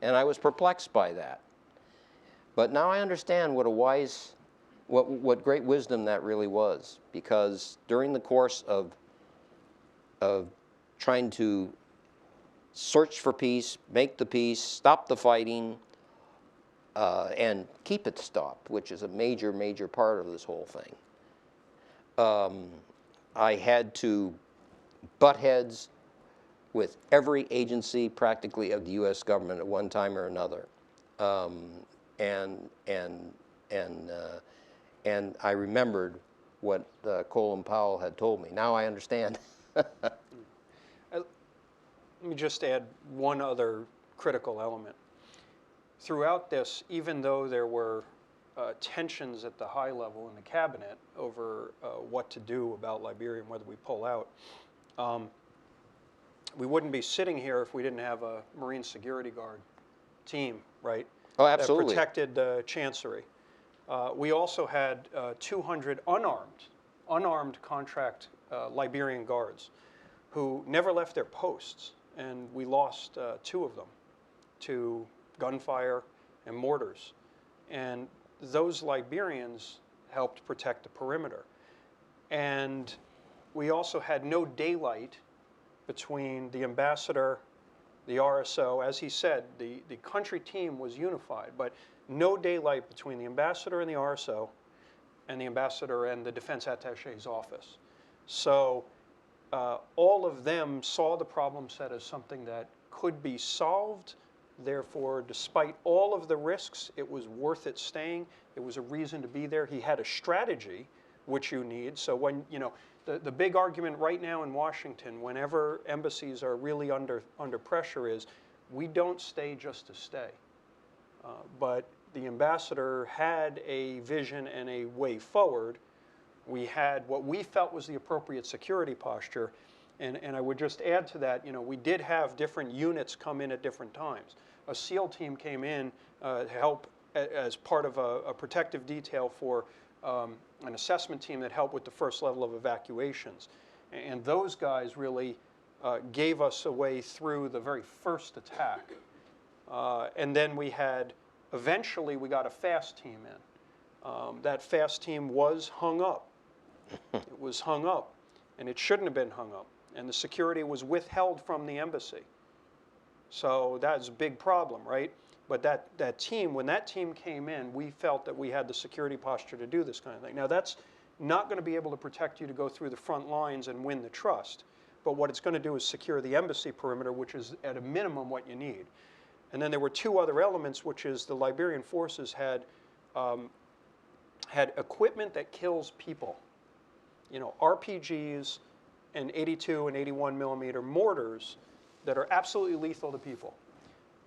And I was perplexed by that. But now I understand what what great wisdom that really was, because during the course of trying to search for peace, make the peace, stop the fighting, and keep it stopped, which is a major, major part of this whole thing, I had to butt heads with every agency practically of the U.S. government at one time or another. and and and and I remembered what Colin Powell had told me. Now I understand. Let me just add one other critical element. Throughout this, even though there were tensions at the high level in the cabinet over what to do about Liberia and whether we pull out, we wouldn't be sitting here if we didn't have a Marine Security Guard team, right? Oh, absolutely. That protected the Chancery. We also had 200 unarmed contract Liberian guards who never left their posts, and we lost 2 of them to gunfire and mortars. And those Liberians helped protect the perimeter. And we also had no daylight between the ambassador, the RSO. As he said, the country team was unified, but no daylight between the ambassador and the RSO and the ambassador and the defense attache's office. So all of them saw the problem set as something that could be solved. Therefore, despite all of the risks, it was worth it staying. It was a reason to be there. He had a strategy, which you need. So when, you know, the big argument right now in Washington, whenever embassies are really under pressure, is we don't stay just to stay. But the ambassador had a vision and a way forward. We had what we felt was the appropriate security posture. And I would just add to that, you know, we did have different units come in at different times. A SEAL team came in to help as part of a protective detail for an assessment team that helped with the first level of evacuations. And those guys really gave us a way through the very first attack. And then we had, eventually we got a fast team in. That fast team was hung up. It was hung up, and it shouldn't have been hung up. And the security was withheld from the embassy. So that's a big problem, right? But that team, when that team came in, we felt that we had the security posture to do this kind of thing. Now, that's not going to be able to protect you to go through the front lines and win the trust. But what it's going to do is secure the embassy perimeter, which is at a minimum what you need. And then there were 2 other elements, which is the Liberian forces had equipment that kills people. You know, RPGs and 82 and 81 millimeter mortars that are absolutely lethal to people,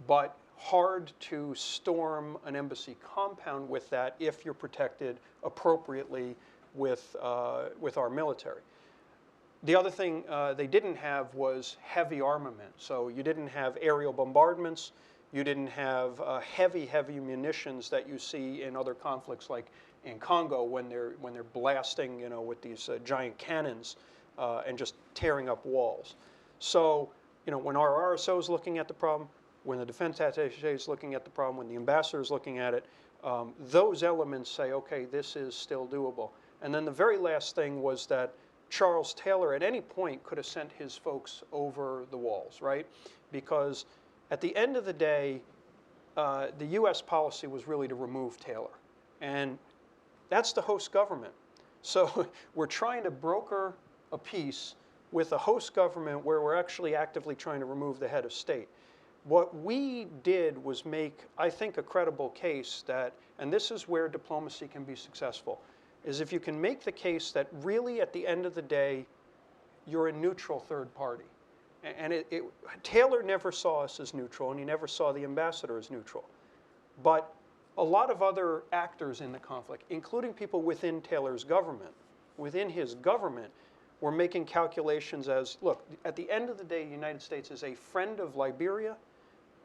but hard to storm an embassy compound with that if you're protected appropriately with our military. The other thing they didn't have was heavy armament. So you didn't have aerial bombardments. You didn't have heavy munitions that you see in other conflicts, like in Congo when they're blasting, you know, with these giant cannons and just tearing up walls. So, you know, when our RSO is looking at the problem, when the defense attaché is looking at the problem, when the ambassador is looking at it, those elements say, okay, this is still doable. And then the very last thing was that Charles Taylor at any point could have sent his folks over the walls, right? Because at the end of the day, the U.S. policy was really to remove Taylor. And that's the host government. So we're trying to broker a peace with a host government where we're actually actively trying to remove the head of state. What we did was make, I think, a credible case that, and this is where diplomacy can be successful, is if you can make the case that really at the end of the day, you're a neutral third party. And Taylor never saw us as neutral, and he never saw the ambassador as neutral. But a lot of other actors in the conflict, including people within Taylor's government, within his government, were making calculations as, look, at the end of the day, the United States is a friend of Liberia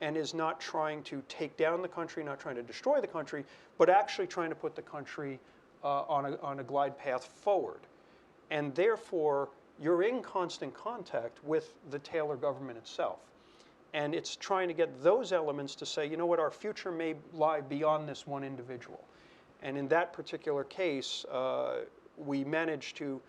and is not trying to take down the country, not trying to destroy the country, but actually trying to put the country on a glide path forward. And therefore, you're in constant contact with the Taylor government itself. And it's trying to get those elements to say, you know what, our future may lie beyond this one individual. And in that particular case, we managed to,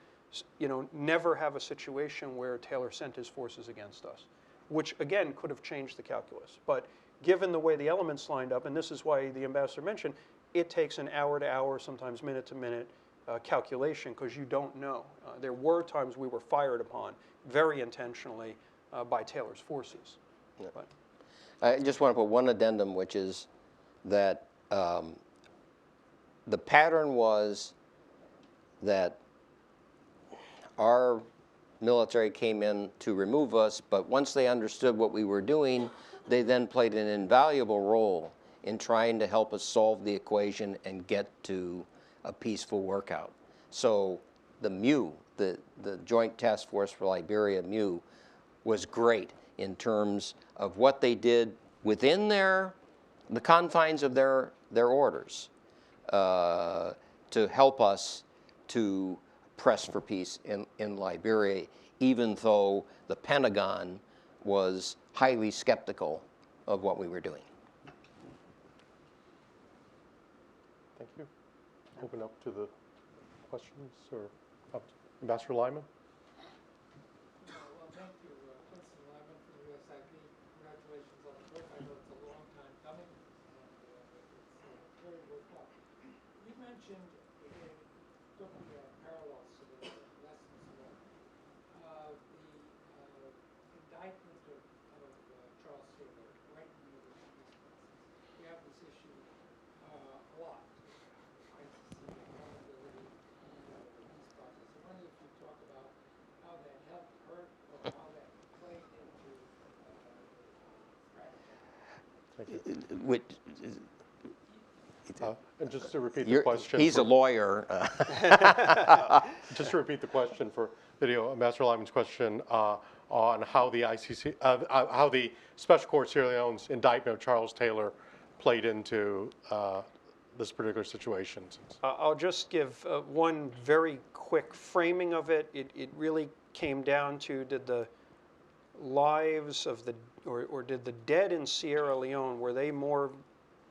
you know, never have a situation where Taylor sent his forces against us, which again could have changed the calculus. But given the way the elements lined up, and this is why the ambassador mentioned, it takes an hour to hour, sometimes minute to minute calculation, because you don't know. There were times we were fired upon very intentionally by Taylor's forces. Yeah. But I just want to put one addendum, which is that the pattern was that our military came in to remove us, but once they understood what we were doing, they then played an invaluable role in trying to help us solve the equation and get to a peaceful workout. So the MU, the Joint Task Force for Liberia, MU, was great in terms of what they did within the confines of their orders to help us to press for peace in Liberia, even though the Pentagon was highly skeptical of what we were doing. Thank you. Open up to the questions, or Ambassador Lyman. Well, thank you, Winston Lyman from the USIP. Congratulations on the book. I know it's a long time coming, and it's very worthwhile. You mentioned, looking at parallels to the lessons learned, the indictment of Charles Taylor right in the middle of the peace process. We have this issue a lot. ICC accountability in the peace process. I wonder if you talk about how that helped, hurt, or how that played into strategy. Thank you. And just to repeat the question. He's a lawyer. Just to repeat the question for video, Ambassador Lyman's question on how the ICC, how the Special Court Sierra Leone's indictment of Charles Taylor played into this particular situation. I'll just give one very quick framing of it. It really came down to, did the lives of the, or did the dead in Sierra Leone, were they more,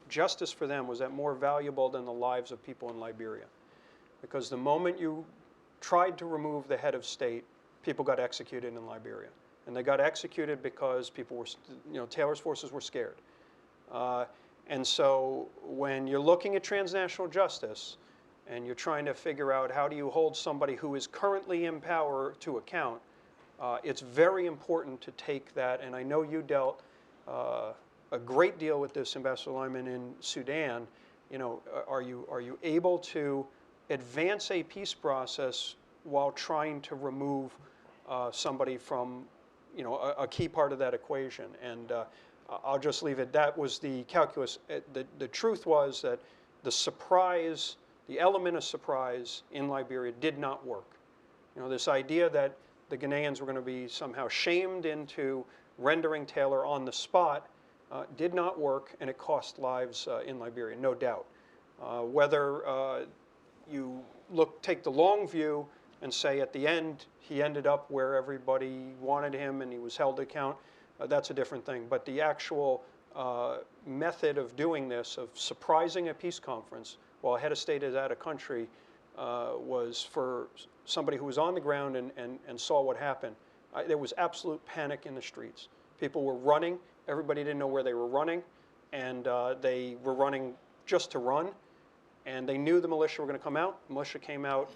justice for them, was that more valuable than the lives of people in Liberia? Because the moment you tried to remove the head of state, people got executed in Liberia. And they got executed because people were, Taylor's forces were scared. And so when you're looking at transnational justice and you're trying to figure out how do you hold somebody who is currently in power to account, it's very important to take that, and I know you dealt a great deal with this, Ambassador Lyman, in Sudan. Are you able to advance a peace process while trying to remove somebody from, a key part of that equation? And I'll just leave it. That was the calculus. The truth was that the surprise, the element of surprise in Liberia did not work. This idea that the Ghanaians were going to be somehow shamed into rendering Taylor on the spot did not work, and it cost lives in Liberia, no doubt. Whether you take the long view and say at the end he ended up where everybody wanted him and he was held to account, that's a different thing. But the actual method of doing this, of surprising a peace conference while a head of state is out of country, was for somebody who was on the ground and saw what happened. There was absolute panic in the streets. People were running. Everybody didn't know where they were running, and they were running just to run. And they knew the militia were going to come out. The militia came out.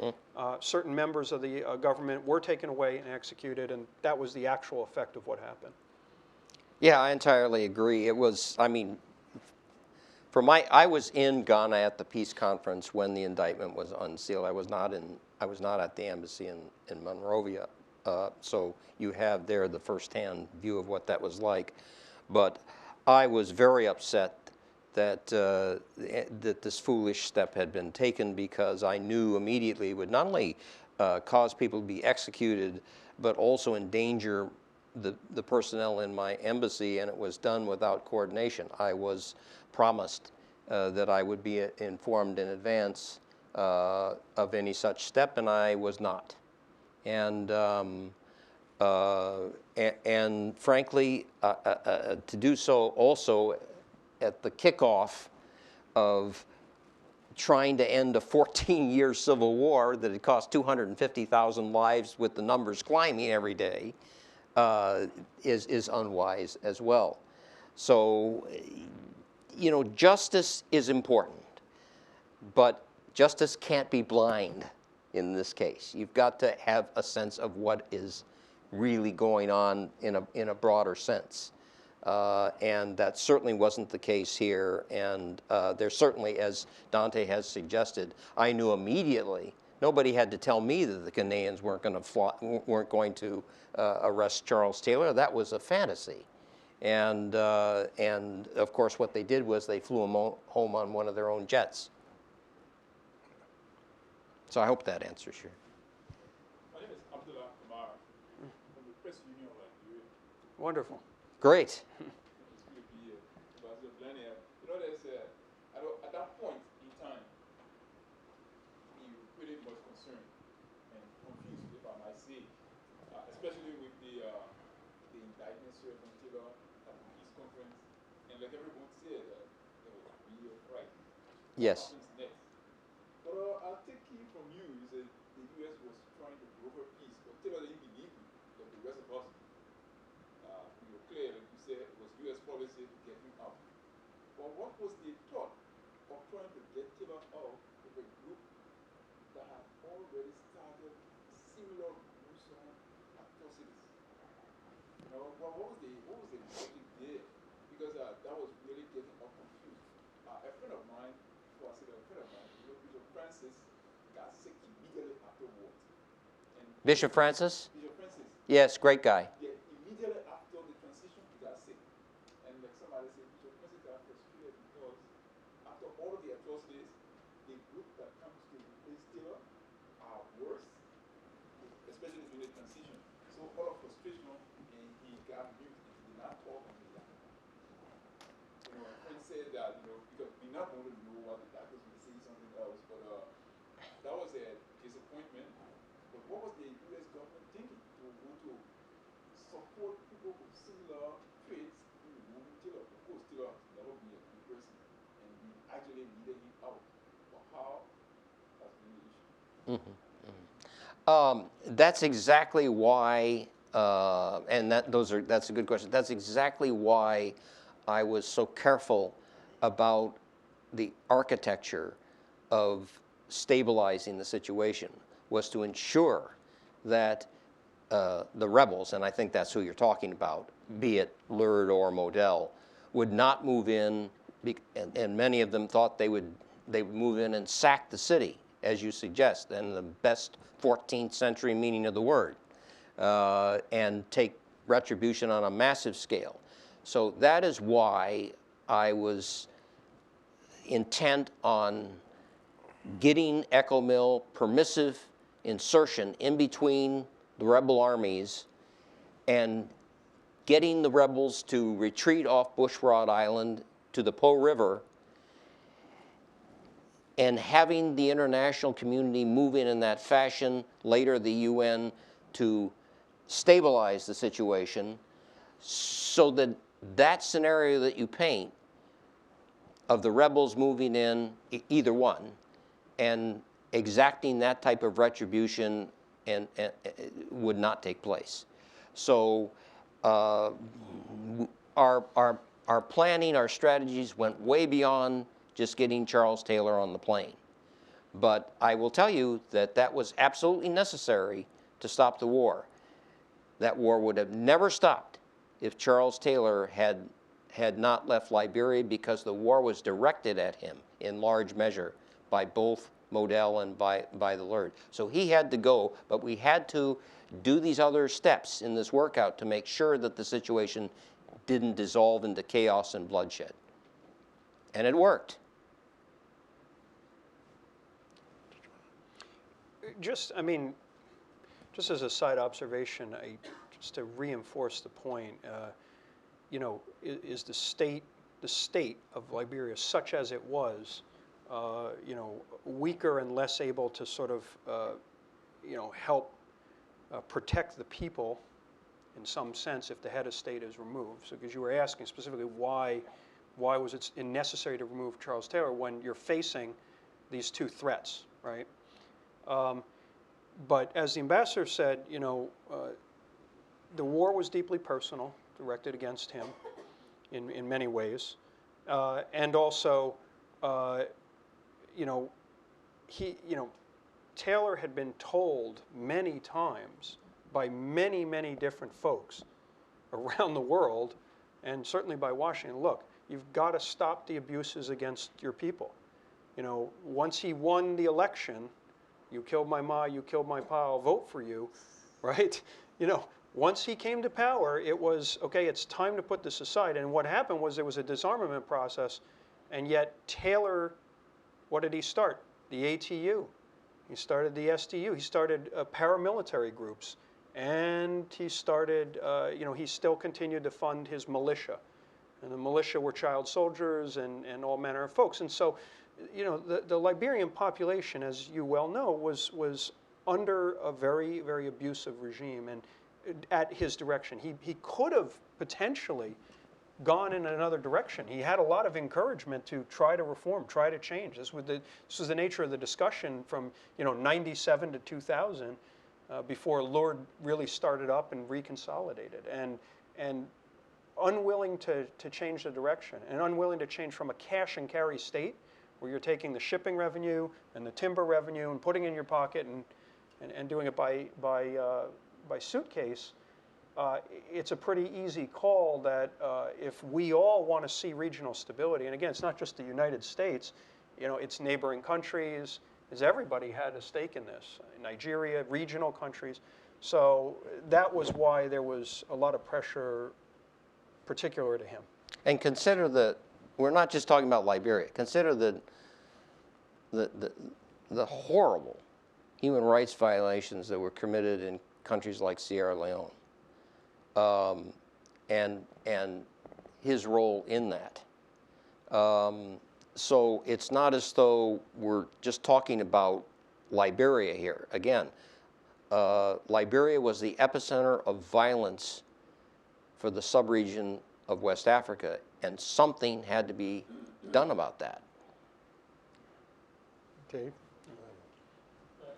Certain members of the government were taken away and executed, and that was the actual effect of what happened. Yeah, I entirely agree. It was, I was in Ghana at the peace conference when the indictment was unsealed. I was not at the embassy in Monrovia. So you have there the firsthand view of what that was like. But I was very upset that that this foolish step had been taken, because I knew immediately it would not only cause people to be executed, but also endanger the personnel in my embassy, and it was done without coordination. I was promised that I would be informed in advance of any such step, and I was not. And frankly, to do so also at the kickoff of trying to end a 14-year civil war that had cost 250,000 lives, with the numbers climbing every day, is unwise as well. So, justice is important, but justice can't be blind in this case. You've got to have a sense of what is really going on in a broader sense. And that certainly wasn't the case here. And there's certainly, as Dante has suggested, I knew immediately. Nobody had to tell me that the Ghanaians weren't going to arrest Charles Taylor. That was a fantasy. And of course, what they did was they flew him home on one of their own jets. So I hope that answers your. My name is Abdullah Kamara from the Press Union of Liberia. Wonderful. Great. It's good to be here. But as a you know, there's at that point in time, we were pretty much concerned and confused, if I might say, especially with the indictments from Taylor at the peace conference. And like everyone said, there was really a crisis. Yes. What happens next? But I'll take it from you. You said the U.S. was trying to broker peace, but Taylor didn't believe you, like the rest of us. You were clear that you said it was U.S. policy to get him out. But what was the thought of trying to get Taylor out with a group that had already started similar gruesome atrocities? You know, what was the logic there? Because that was really getting us confused. A friend of mine, before I said a friend of mine, Bishop Francis, got sick immediately afterwards. And Bishop Francis? Bishop Francis. Yes, great guy. Yeah, immediately after the transition, he got sick. And like somebody said, Bishop Francis got frustrated because after all of the atrocities, the group that comes to replace Taylor are worse, especially during the transition. So all of frustration, and he got mute and he did not talk until that. You know, a friend said that, you know, because we not want to know what the doctors would say something else, but that was a disappointment. But what was the U.S. government thinking to want to support people with similar traits in removing Taylor? Of course, Taylor never be a good person, and we actually needed him out. But how? That's been the issue. That's exactly why, and that's a good question. That's exactly why I was so careful about the architecture of stabilizing the situation, was to ensure that the rebels, and I think that's who you're talking about, be it Lurd or Model, would not move in, and many of them thought they would move in and sack the city, as you suggest, in the best 14th century meaning of the word, and take retribution on a massive scale. So that is why I was intent on getting Echo Mill permissive insertion in between the rebel armies and getting the rebels to retreat off Bushrod Island to the Po River and having the international community move in that fashion, later the UN, to stabilize the situation so that that scenario that you paint of the rebels moving in, either one, and exacting that type of retribution and would not take place. So our planning, our strategies went way beyond just getting Charles Taylor on the plane. But I will tell you that that was absolutely necessary to stop the war. That war would have never stopped if Charles Taylor had not left Liberia, because the war was directed at him in large measure by both Model and by the Lurd. So he had to go, but we had to do these other steps in this workout to make sure that the situation didn't dissolve into chaos and bloodshed. And it worked. Just as a side observation, just to reinforce the point, you know, is the state of Liberia, such as it was, you know, weaker and less able to sort of, you know, help protect the people in some sense if the head of state is removed. So, because you were asking specifically why was it necessary to remove Charles Taylor when you're facing these two threats, right? But as the ambassador said, you know, the war was deeply personal, directed against him in many ways, and also, you know, Taylor had been told many times by many different folks around the world, and certainly by Washington, look, you've got to stop the abuses against your people. You know, once he won the election, you killed my ma, you killed my pa, I'll vote for you, right? You know, once he came to power, it was, okay, it's time to put this aside. And what happened was there was a disarmament process, and yet Taylor, what did he start? The ATU. He started the SDU. He started paramilitary groups. And he started, you know, he still continued to fund his militia. And the militia were child soldiers and all manner of folks. And so, you know, the Liberian population, as you well know, was under a very, very abusive regime and at his direction. He could have potentially gone in another direction. He had a lot of encouragement to try to reform, try to change. This was the nature of the discussion from, you know, 97 to 2000, before Lord really started up and reconsolidated. And unwilling to change the direction and unwilling to change from a cash and carry state where you're taking the shipping revenue and the timber revenue and putting it in your pocket and doing it by suitcase. It's a pretty easy call that if we all want to see regional stability, and again, it's not just the United States, you know, it's neighboring countries, is everybody had a stake in this. Nigeria, regional countries. So that was why there was a lot of pressure particular to him. And consider that we're not just talking about Liberia. Consider the horrible human rights violations that were committed in countries like Sierra Leone, and his role in that. So it's not as though we're just talking about Liberia here. Again, Liberia was the epicenter of violence for the sub-region of West Africa, and something had to be done about that. Dave? I'd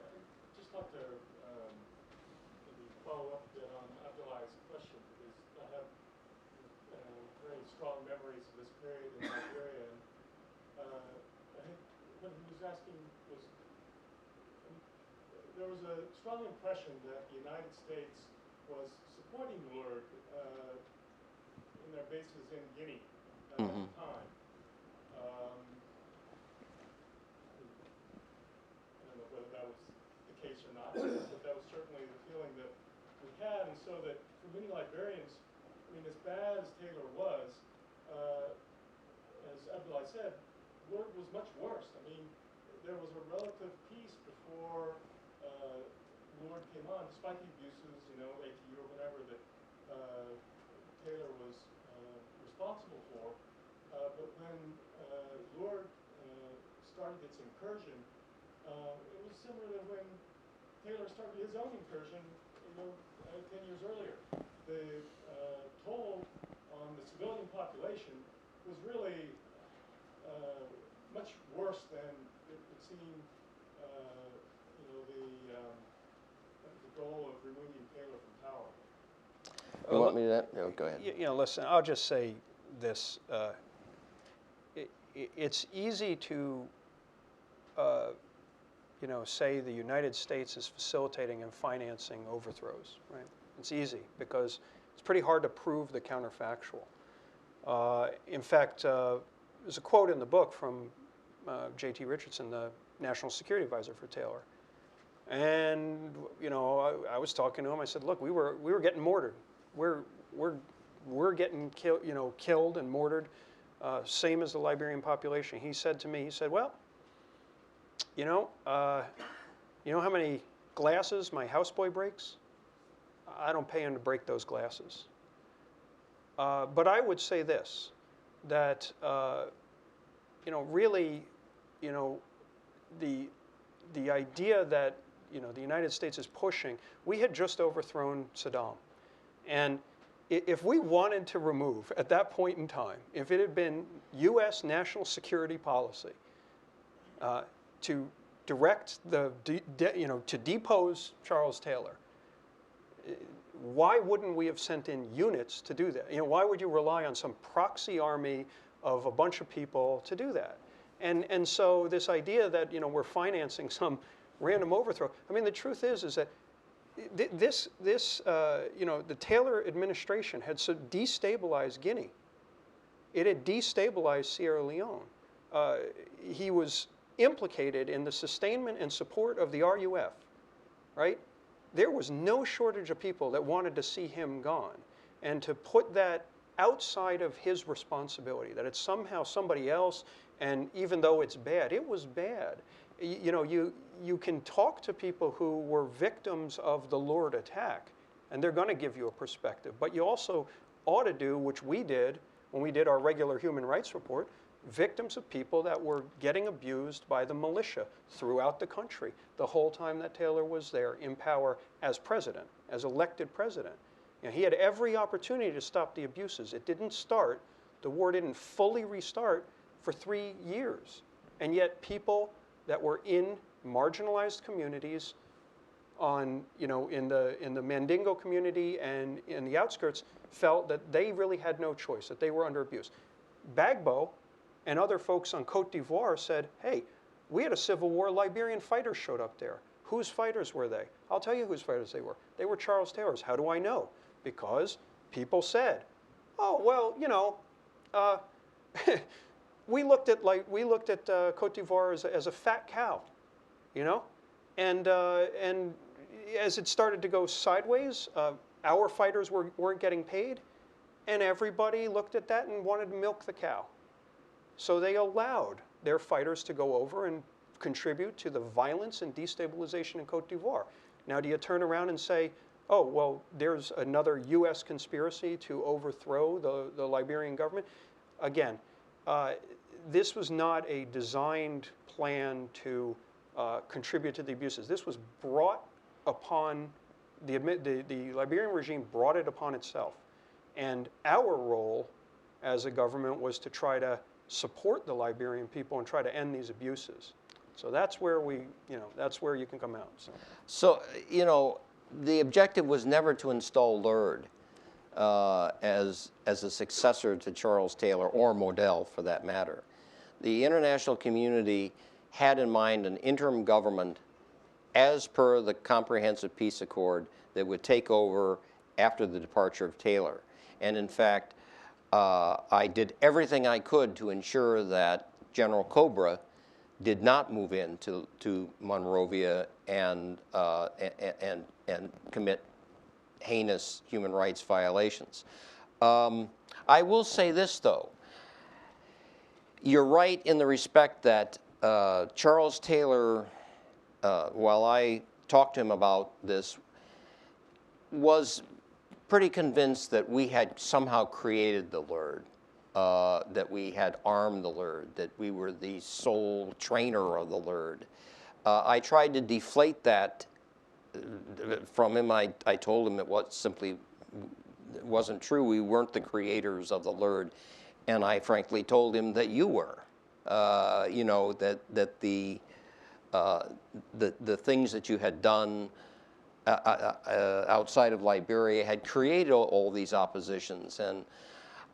just like to maybe follow up a bit on Abdullah's question, because I have very strong memories of this period in Nigeria. And I think what he was asking was, there was a strong impression that the United States was supporting Lord in their bases in Guinea at that time. I don't know whether that was the case or not, but that was certainly the feeling that we had. And so that for many Liberians, I mean, as bad as Taylor was, as Abdullah said, Lord was much worse. I mean, there was a relative peace before Lord came on, despite the abuses, you know, ATU or whatever that Taylor was responsible for. But when Lord started its incursion, it was similar to when Taylor started his own incursion, you know, 10 years earlier. The toll on the civilian population was really much worse than it would seem, you know, the goal of removing Taylor from power. You want me to? No, go ahead. You know, listen, I'll just say this. It's easy to, you know, say the United States is facilitating and financing overthrows, right? It's easy because it's pretty hard to prove the counterfactual. In fact, there's a quote in the book from J.T. Richardson, the National Security Advisor for Taylor. And, you know, I was talking to him. I said, look, we were getting mortared. We're getting killed and mortared, same as the Liberian population. He said to me, he said, well, you know how many glasses my houseboy breaks? I don't pay him to break those glasses. But I would say this, that you know, really, you know, the idea that, you know, the United States is pushing. We had just overthrown Saddam, and if we wanted to remove at that point in time, if it had been U.S. national security policy to direct to depose Charles Taylor, why wouldn't we have sent in units to do that? You know, why would you rely on some proxy army of a bunch of people to do that? And so this idea that, you know, we're financing some random overthrow. I mean, the truth is that you know, the Taylor administration had so destabilized Guinea. It had destabilized Sierra Leone. He was implicated in the sustainment and support of the RUF, right? There was no shortage of people that wanted to see him gone. And to put that outside of his responsibility, that it's somehow somebody else, and even though it's bad, it was bad. You know, you can talk to people who were victims of the lurid attack, and they're going to give you a perspective. But you also ought to do, which we did when we did our regular human rights report, victims of people that were getting abused by the militia throughout the country the whole time that Taylor was there in power as president, as elected president. You know, he had every opportunity to stop the abuses. It didn't start, the war didn't fully restart for 3 years. And yet people that were in marginalized communities on, you know, in the Mandingo community and in the outskirts felt that they really had no choice, that they were under abuse. Gbagbo and other folks on Cote d'Ivoire said, hey, we had a civil war, Liberian fighters showed up there. Whose fighters were they? I'll tell you whose fighters they were. They were Charles Taylor's. How do I know? Because people said, oh, well, you know, we looked at Cote d'Ivoire as a fat cow, you know? And as it started to go sideways, our fighters weren't getting paid, and everybody looked at that and wanted to milk the cow. So they allowed their fighters to go over and contribute to the violence and destabilization in Cote d'Ivoire. Now, do you turn around and say, oh, well, there's another US conspiracy to overthrow the Liberian government? Again, this was not a designed plan to contribute to the abuses. This was brought upon, the Liberian regime brought it upon itself. And our role as a government was to try to support the Liberian people and try to end these abuses. So that's where that's where you can come out. So, you know, the objective was never to install Lurd as a successor to Charles Taylor or Model, for that matter. The international community had in mind an interim government as per the Comprehensive Peace Accord that would take over after the departure of Taylor. And in fact, I did everything I could to ensure that General Cobra did not move into Monrovia and commit heinous human rights violations. I will say this, though. You're right in the respect that Charles Taylor, while I talked to him about this, was pretty convinced that we had somehow created the Lurd, that we had armed the Lurd, that we were the sole trainer of the Lurd. I tried to deflate that from him. I told him it wasn't true. We weren't the creators of the Lurd. And I frankly told him that you were. You know, that the things that you had done outside of Liberia had created all these oppositions. And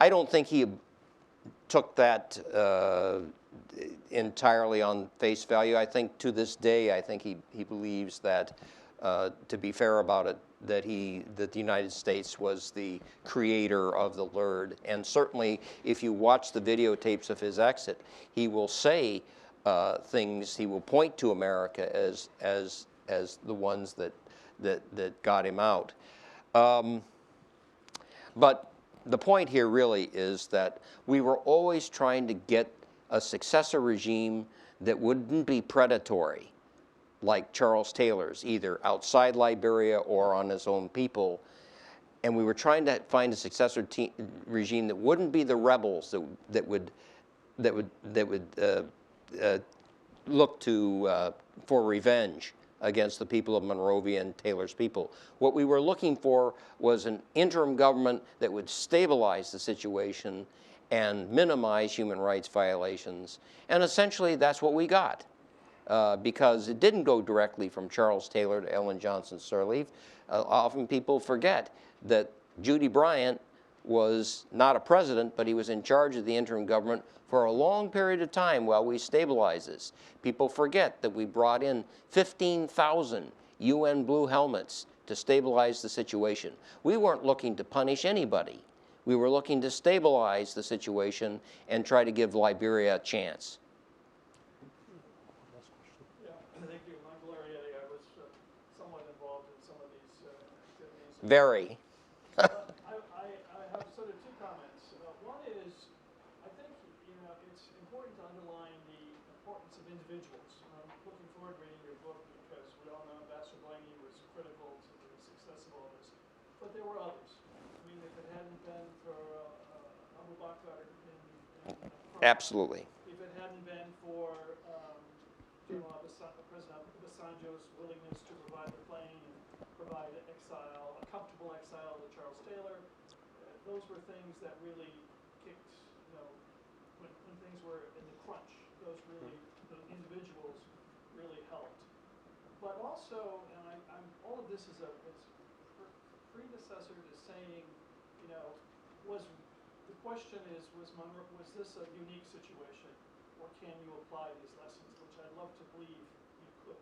I don't think he took that entirely on face value. I think to this day, I think he believes that, to be fair about it, that the United States was the creator of the Lurd. And certainly, if you watch the videotapes of his exit, he will say things. He will point to America as the ones that got him out. But the point here really is that we were always trying to get a successor regime that wouldn't be predatory, like Charles Taylor's, either outside Liberia or on his own people. And we were trying to find a successor regime that wouldn't be the rebels that would look to for revenge against the people of Monrovia and Taylor's people. What we were looking for was an interim government that would stabilize the situation and minimize human rights violations. And essentially, that's what we got. Because it didn't go directly from Charles Taylor to Ellen Johnson Sirleaf. Often people forget that Judy Bryant was not a president, but he was in charge of the interim government for a long period of time while we stabilized this. People forget that we brought in 15,000 UN Blue Helmets to stabilize the situation. We weren't looking to punish anybody. We were looking to stabilize the situation and try to give Liberia a chance. Yeah, thank you. Michael Arrietti. I was somewhat involved in some of these activities. Very. I have sort of two comments. One is, I think, it's important to underline the importance of individuals. I'm looking forward to reading your book because we all know Ambassador Blaney was critical to the success of all this. But there were others. I mean, if it hadn't been for Abu Bakr in Absolutely. if it hadn't been for President Obasanjo's willingness to provide the plane and provide exile, a comfortable exile to Charles Taylor, those were things that really kicked, when things were in the crunch, the individuals really helped. But also, and all of this is predecessor to saying, the question is, was this a unique situation, or can you apply these lessons, which I'd love to believe you could.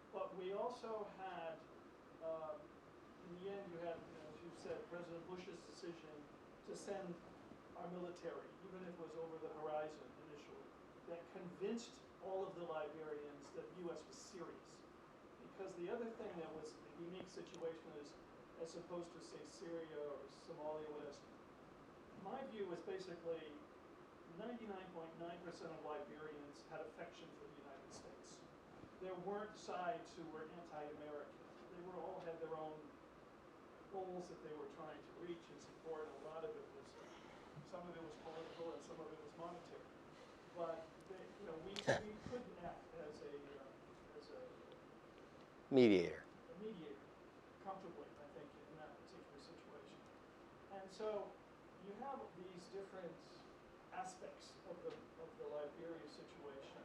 But we also had, in the end, you had, as you said, President Bush's decision to send our military, even if it was over the horizon initially, that convinced all of the Liberians that the U.S. was serious. Because the other thing that was a unique situation is, as opposed to, say, Syria or Somalia, whatever, my view was basically 99.9% of Liberians had affection for the United States. There weren't sides who were anti-American. They all had their own goals that they were trying to reach and support. A lot of it was, some of it was political and some of it was monetary. But we could act as a Mediator. mediator comfortably, I think, in that particular situation. And so you have these different aspects of the Liberia situation,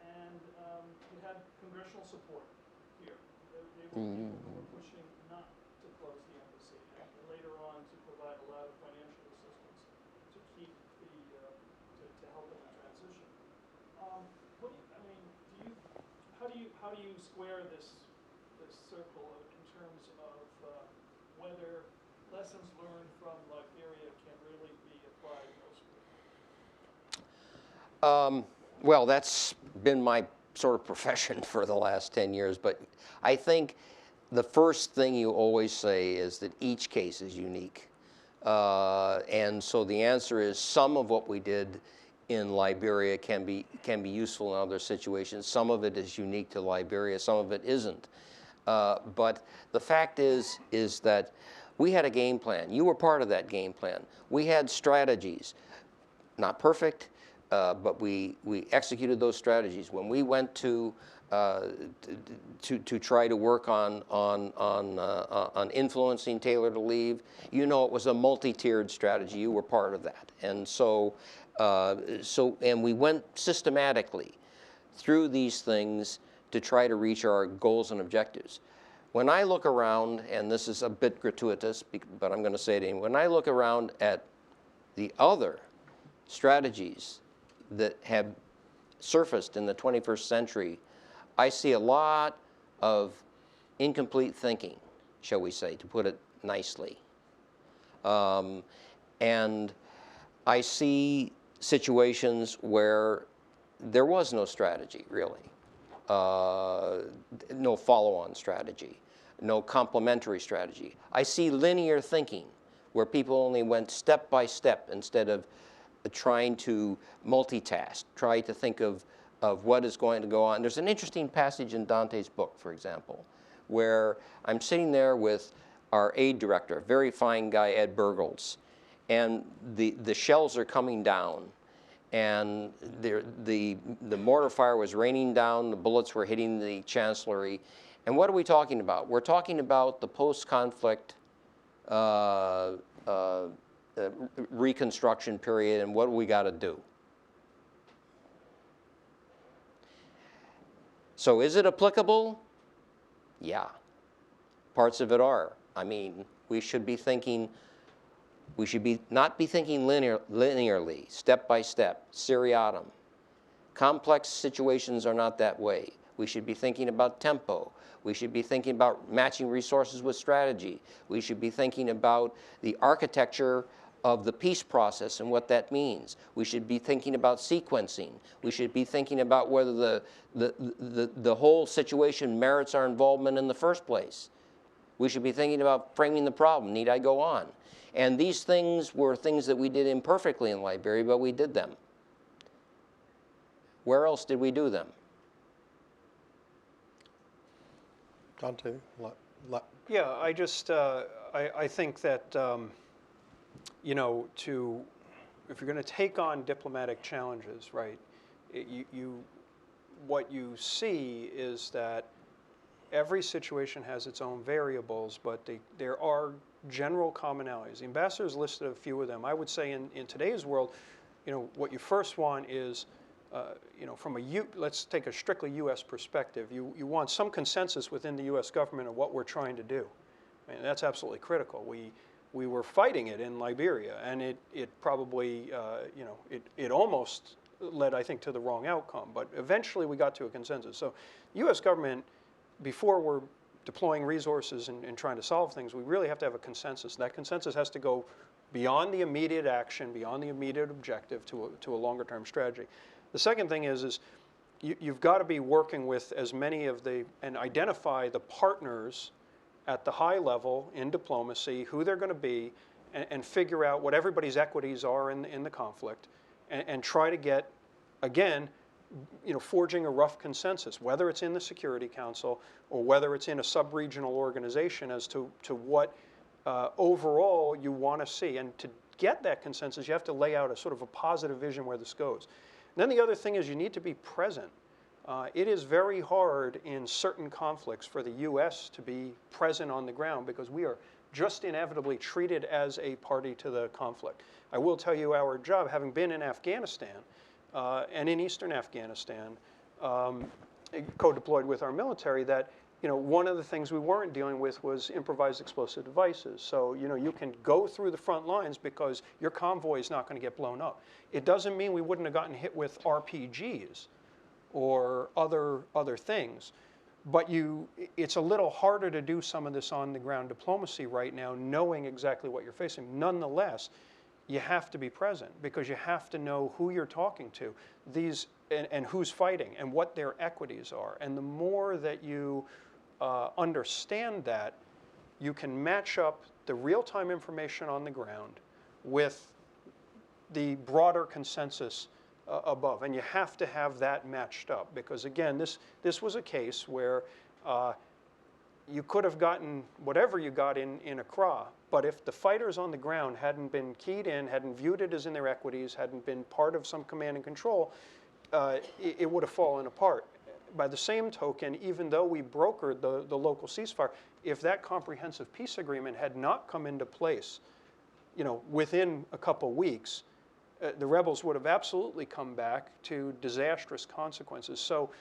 and you had congressional support here. People were pushing not to close the embassy, and later on to provide a lot of financial assistance to keep to help in the transition. How do you square this circle in terms of whether lessons learned from Liberia can really be applied elsewhere? Well, that's been my sort of profession for the last 10 years, but I think the first thing you always say is that each case is unique. And so the answer is some of what we did in Liberia can be useful in other situations. Some of it is unique to Liberia, some of it isn't. But the fact is that we had a game plan. You were part of that game plan. We had strategies, not perfect, but we executed those strategies. When we went to try to work on influencing Taylor to leave, it was a multi-tiered strategy. You were part of that, and and we went systematically through these things to try to reach our goals and objectives. When I look around, and this is a bit gratuitous, but I'm going to say it anyway, when I look around at the other strategies that have surfaced in the 21st century, I see a lot of incomplete thinking, shall we say, to put it nicely. And I see situations where there was no strategy, really. No follow-on strategy, no complementary strategy. I see linear thinking, where people only went step by step instead of trying to multitask, try to think of what is going to go on. There's an interesting passage in Dante's book, for example, where I'm sitting there with our aid director, a very fine guy, Ed Burgles, and the shells are coming down, and the mortar fire was raining down, the bullets were hitting the chancellery. And what are we talking about? We're talking about the post-conflict reconstruction period and what we got to do. So is it applicable? Yeah. Parts of it are. I mean, we should be thinking, not be thinking linearly, step by step, seriatim. Complex situations are not that way. We should be thinking about tempo. We should be thinking about matching resources with strategy. We should be thinking about the architecture of the peace process and what that means. We should be thinking about sequencing. We should be thinking about whether the whole situation merits our involvement in the first place. We should be thinking about framing the problem. Need I go on? And these things were things that we did imperfectly in Liberia, but we did them. Where else did we do them? Dante, Yeah, I think that, you know, if you're going to take on diplomatic challenges, right, what you see is that every situation has its own variables, but there are general commonalities. The ambassadors listed a few of them. I would say in today's world, you know, what you first want is, you know, let's take a strictly U.S. perspective. You want some consensus within the U.S. government of what we're trying to do. I mean, that's absolutely critical. We were fighting it in Liberia, and it probably, you know, it almost led, I think, to the wrong outcome. But eventually we got to a consensus. So U.S. government, before we're deploying resources and trying to solve things, we really have to have a consensus. That consensus has to go beyond the immediate action, beyond the immediate objective to a longer term strategy. The second thing is you've got to be working with as many of and identify the partners at the high level in diplomacy, who they're going to be, and figure out what everybody's equities are in the conflict, and try to get, again, you know, forging a rough consensus, whether it's in the Security Council or whether it's in a sub-regional organization as to what overall you want to see. And to get that consensus, you have to lay out a sort of a positive vision where this goes. And then the other thing is you need to be present. It is very hard in certain conflicts for the U.S. to be present on the ground because we are just inevitably treated as a party to the conflict. I will tell you our job, having been in Afghanistan and in Eastern Afghanistan, co-deployed with our military, that, you know, one of the things we weren't dealing with was improvised explosive devices. So, you know, you can go through the front lines because your convoy is not going to get blown up. It doesn't mean we wouldn't have gotten hit with RPGs or other things. But it's a little harder to do some of this on-the-ground diplomacy right now, knowing exactly what you're facing. Nonetheless, you have to be present because you have to know who you're talking to, and who's fighting, and what their equities are. And the more that you understand that, you can match up the real-time information on the ground with the broader consensus above. And you have to have that matched up because, again, this was a case where you could have gotten whatever you got in Accra, but if the fighters on the ground hadn't been keyed in, hadn't viewed it as in their equities, hadn't been part of some command and control, it would have fallen apart. By the same token, even though we brokered the local ceasefire, if that comprehensive peace agreement had not come into place, you know, within a couple weeks, the rebels would have absolutely come back to disastrous consequences. So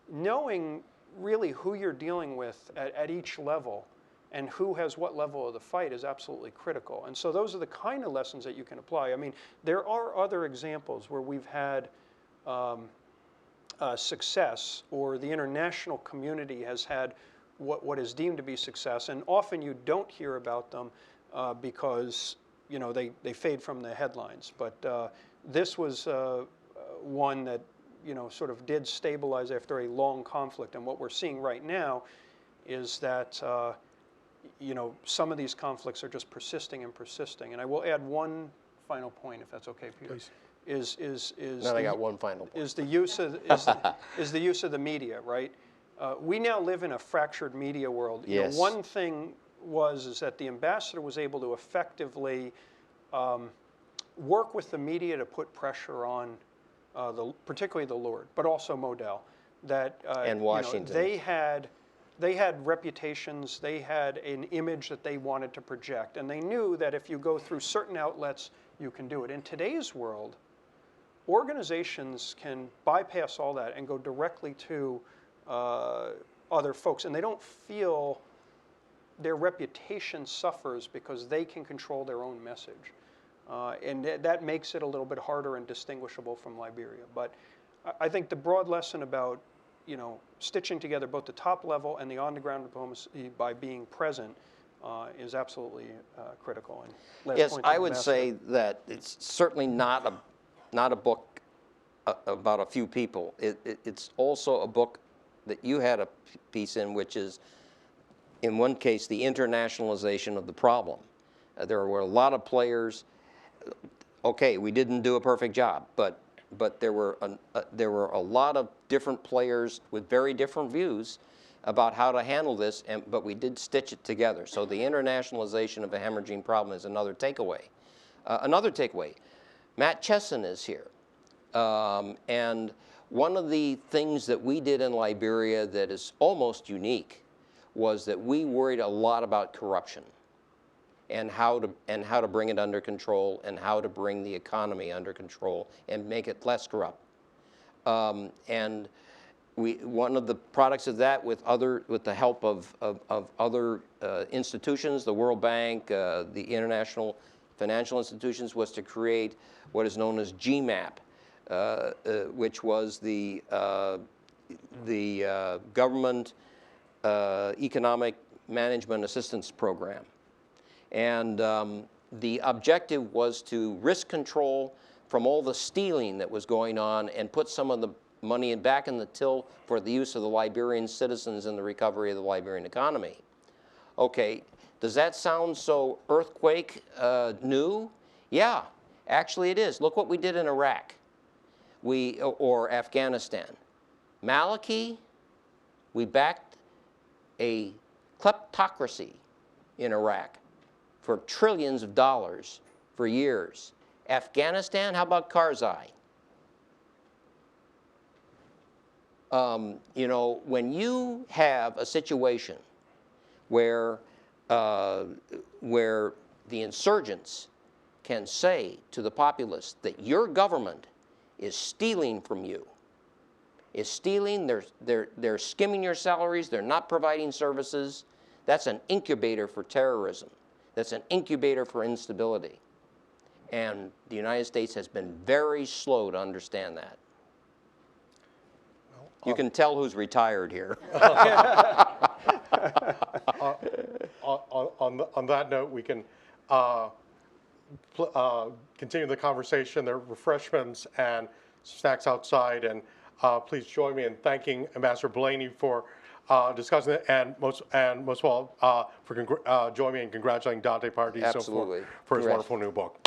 knowing really who you're dealing with at each level and who has what level of the fight is absolutely critical. And so those are the kind of lessons that you can apply. I mean, there are other examples where we've had success, or the international community has had what is deemed to be success, and often you don't hear about them because, you know, they fade from the headlines. But this was one that, you know, sort of did stabilize after a long conflict. And what we're seeing right now is that, you know, some of these conflicts are just persisting and persisting. And I will add one final point, if that's okay, Peter. Please. Then I got one final point. Is the use of the use of the media, right? We now live in a fractured media world. Yes. You know, one thing is that the ambassador was able to effectively work with the media to put pressure on particularly the Lord, but also Model. That And Washington. You know, they had reputations, they had an image that they wanted to project, and they knew that if you go through certain outlets, you can do it. In today's world, organizations can bypass all that and go directly to other folks, and they don't feel their reputation suffers because they can control their own message. And that makes it a little bit harder and distinguishable from Liberia. But I think the broad lesson about stitching together both the top level and the on-the-ground diplomacy by being present is absolutely critical. And last Yes, point to I the would ambassador. say that it's certainly not a book about a few people. It's also a book that you had a piece in, which is, in one case, the internationalization of the problem. There were a lot of players. Okay, we didn't do a perfect job, but there were a lot of different players with very different views about how to handle this, but we did stitch it together. So the internationalization of a hemorrhaging problem is another takeaway. Matt Chesson is here. And one of the things that we did in Liberia that is almost unique was that we worried a lot about corruption and how to bring it under control and how to bring the economy under control and make it less corrupt. And one of the products of that, with the help of other institutions, the World Bank, the international financial institutions, was to create what is known as GMAP, which was the government economic management assistance program. And the objective was to risk control from all the stealing that was going on and put some of the money back in the till for the use of the Liberian citizens and the recovery of the Liberian economy. Okay, does that sound so earthquake new? Yeah, actually it is. Look what we did in Iraq or Afghanistan. Maliki, we backed a kleptocracy in Iraq for trillions of dollars for years. Afghanistan, how about Karzai? When you have a situation where the insurgents can say to the populace that your government is stealing from you, is stealing, they're skimming your salaries, they're not providing services, that's an incubator for terrorism. That's an incubator for instability. And the United States has been very slow to understand that. You can tell who's retired here. On that note, we can continue the conversation. There are refreshments and snacks outside, and please join me in thanking Ambassador Blaney for discussing it, and most of all, for joining me in congratulating Dante Paradiso for his wonderful new book.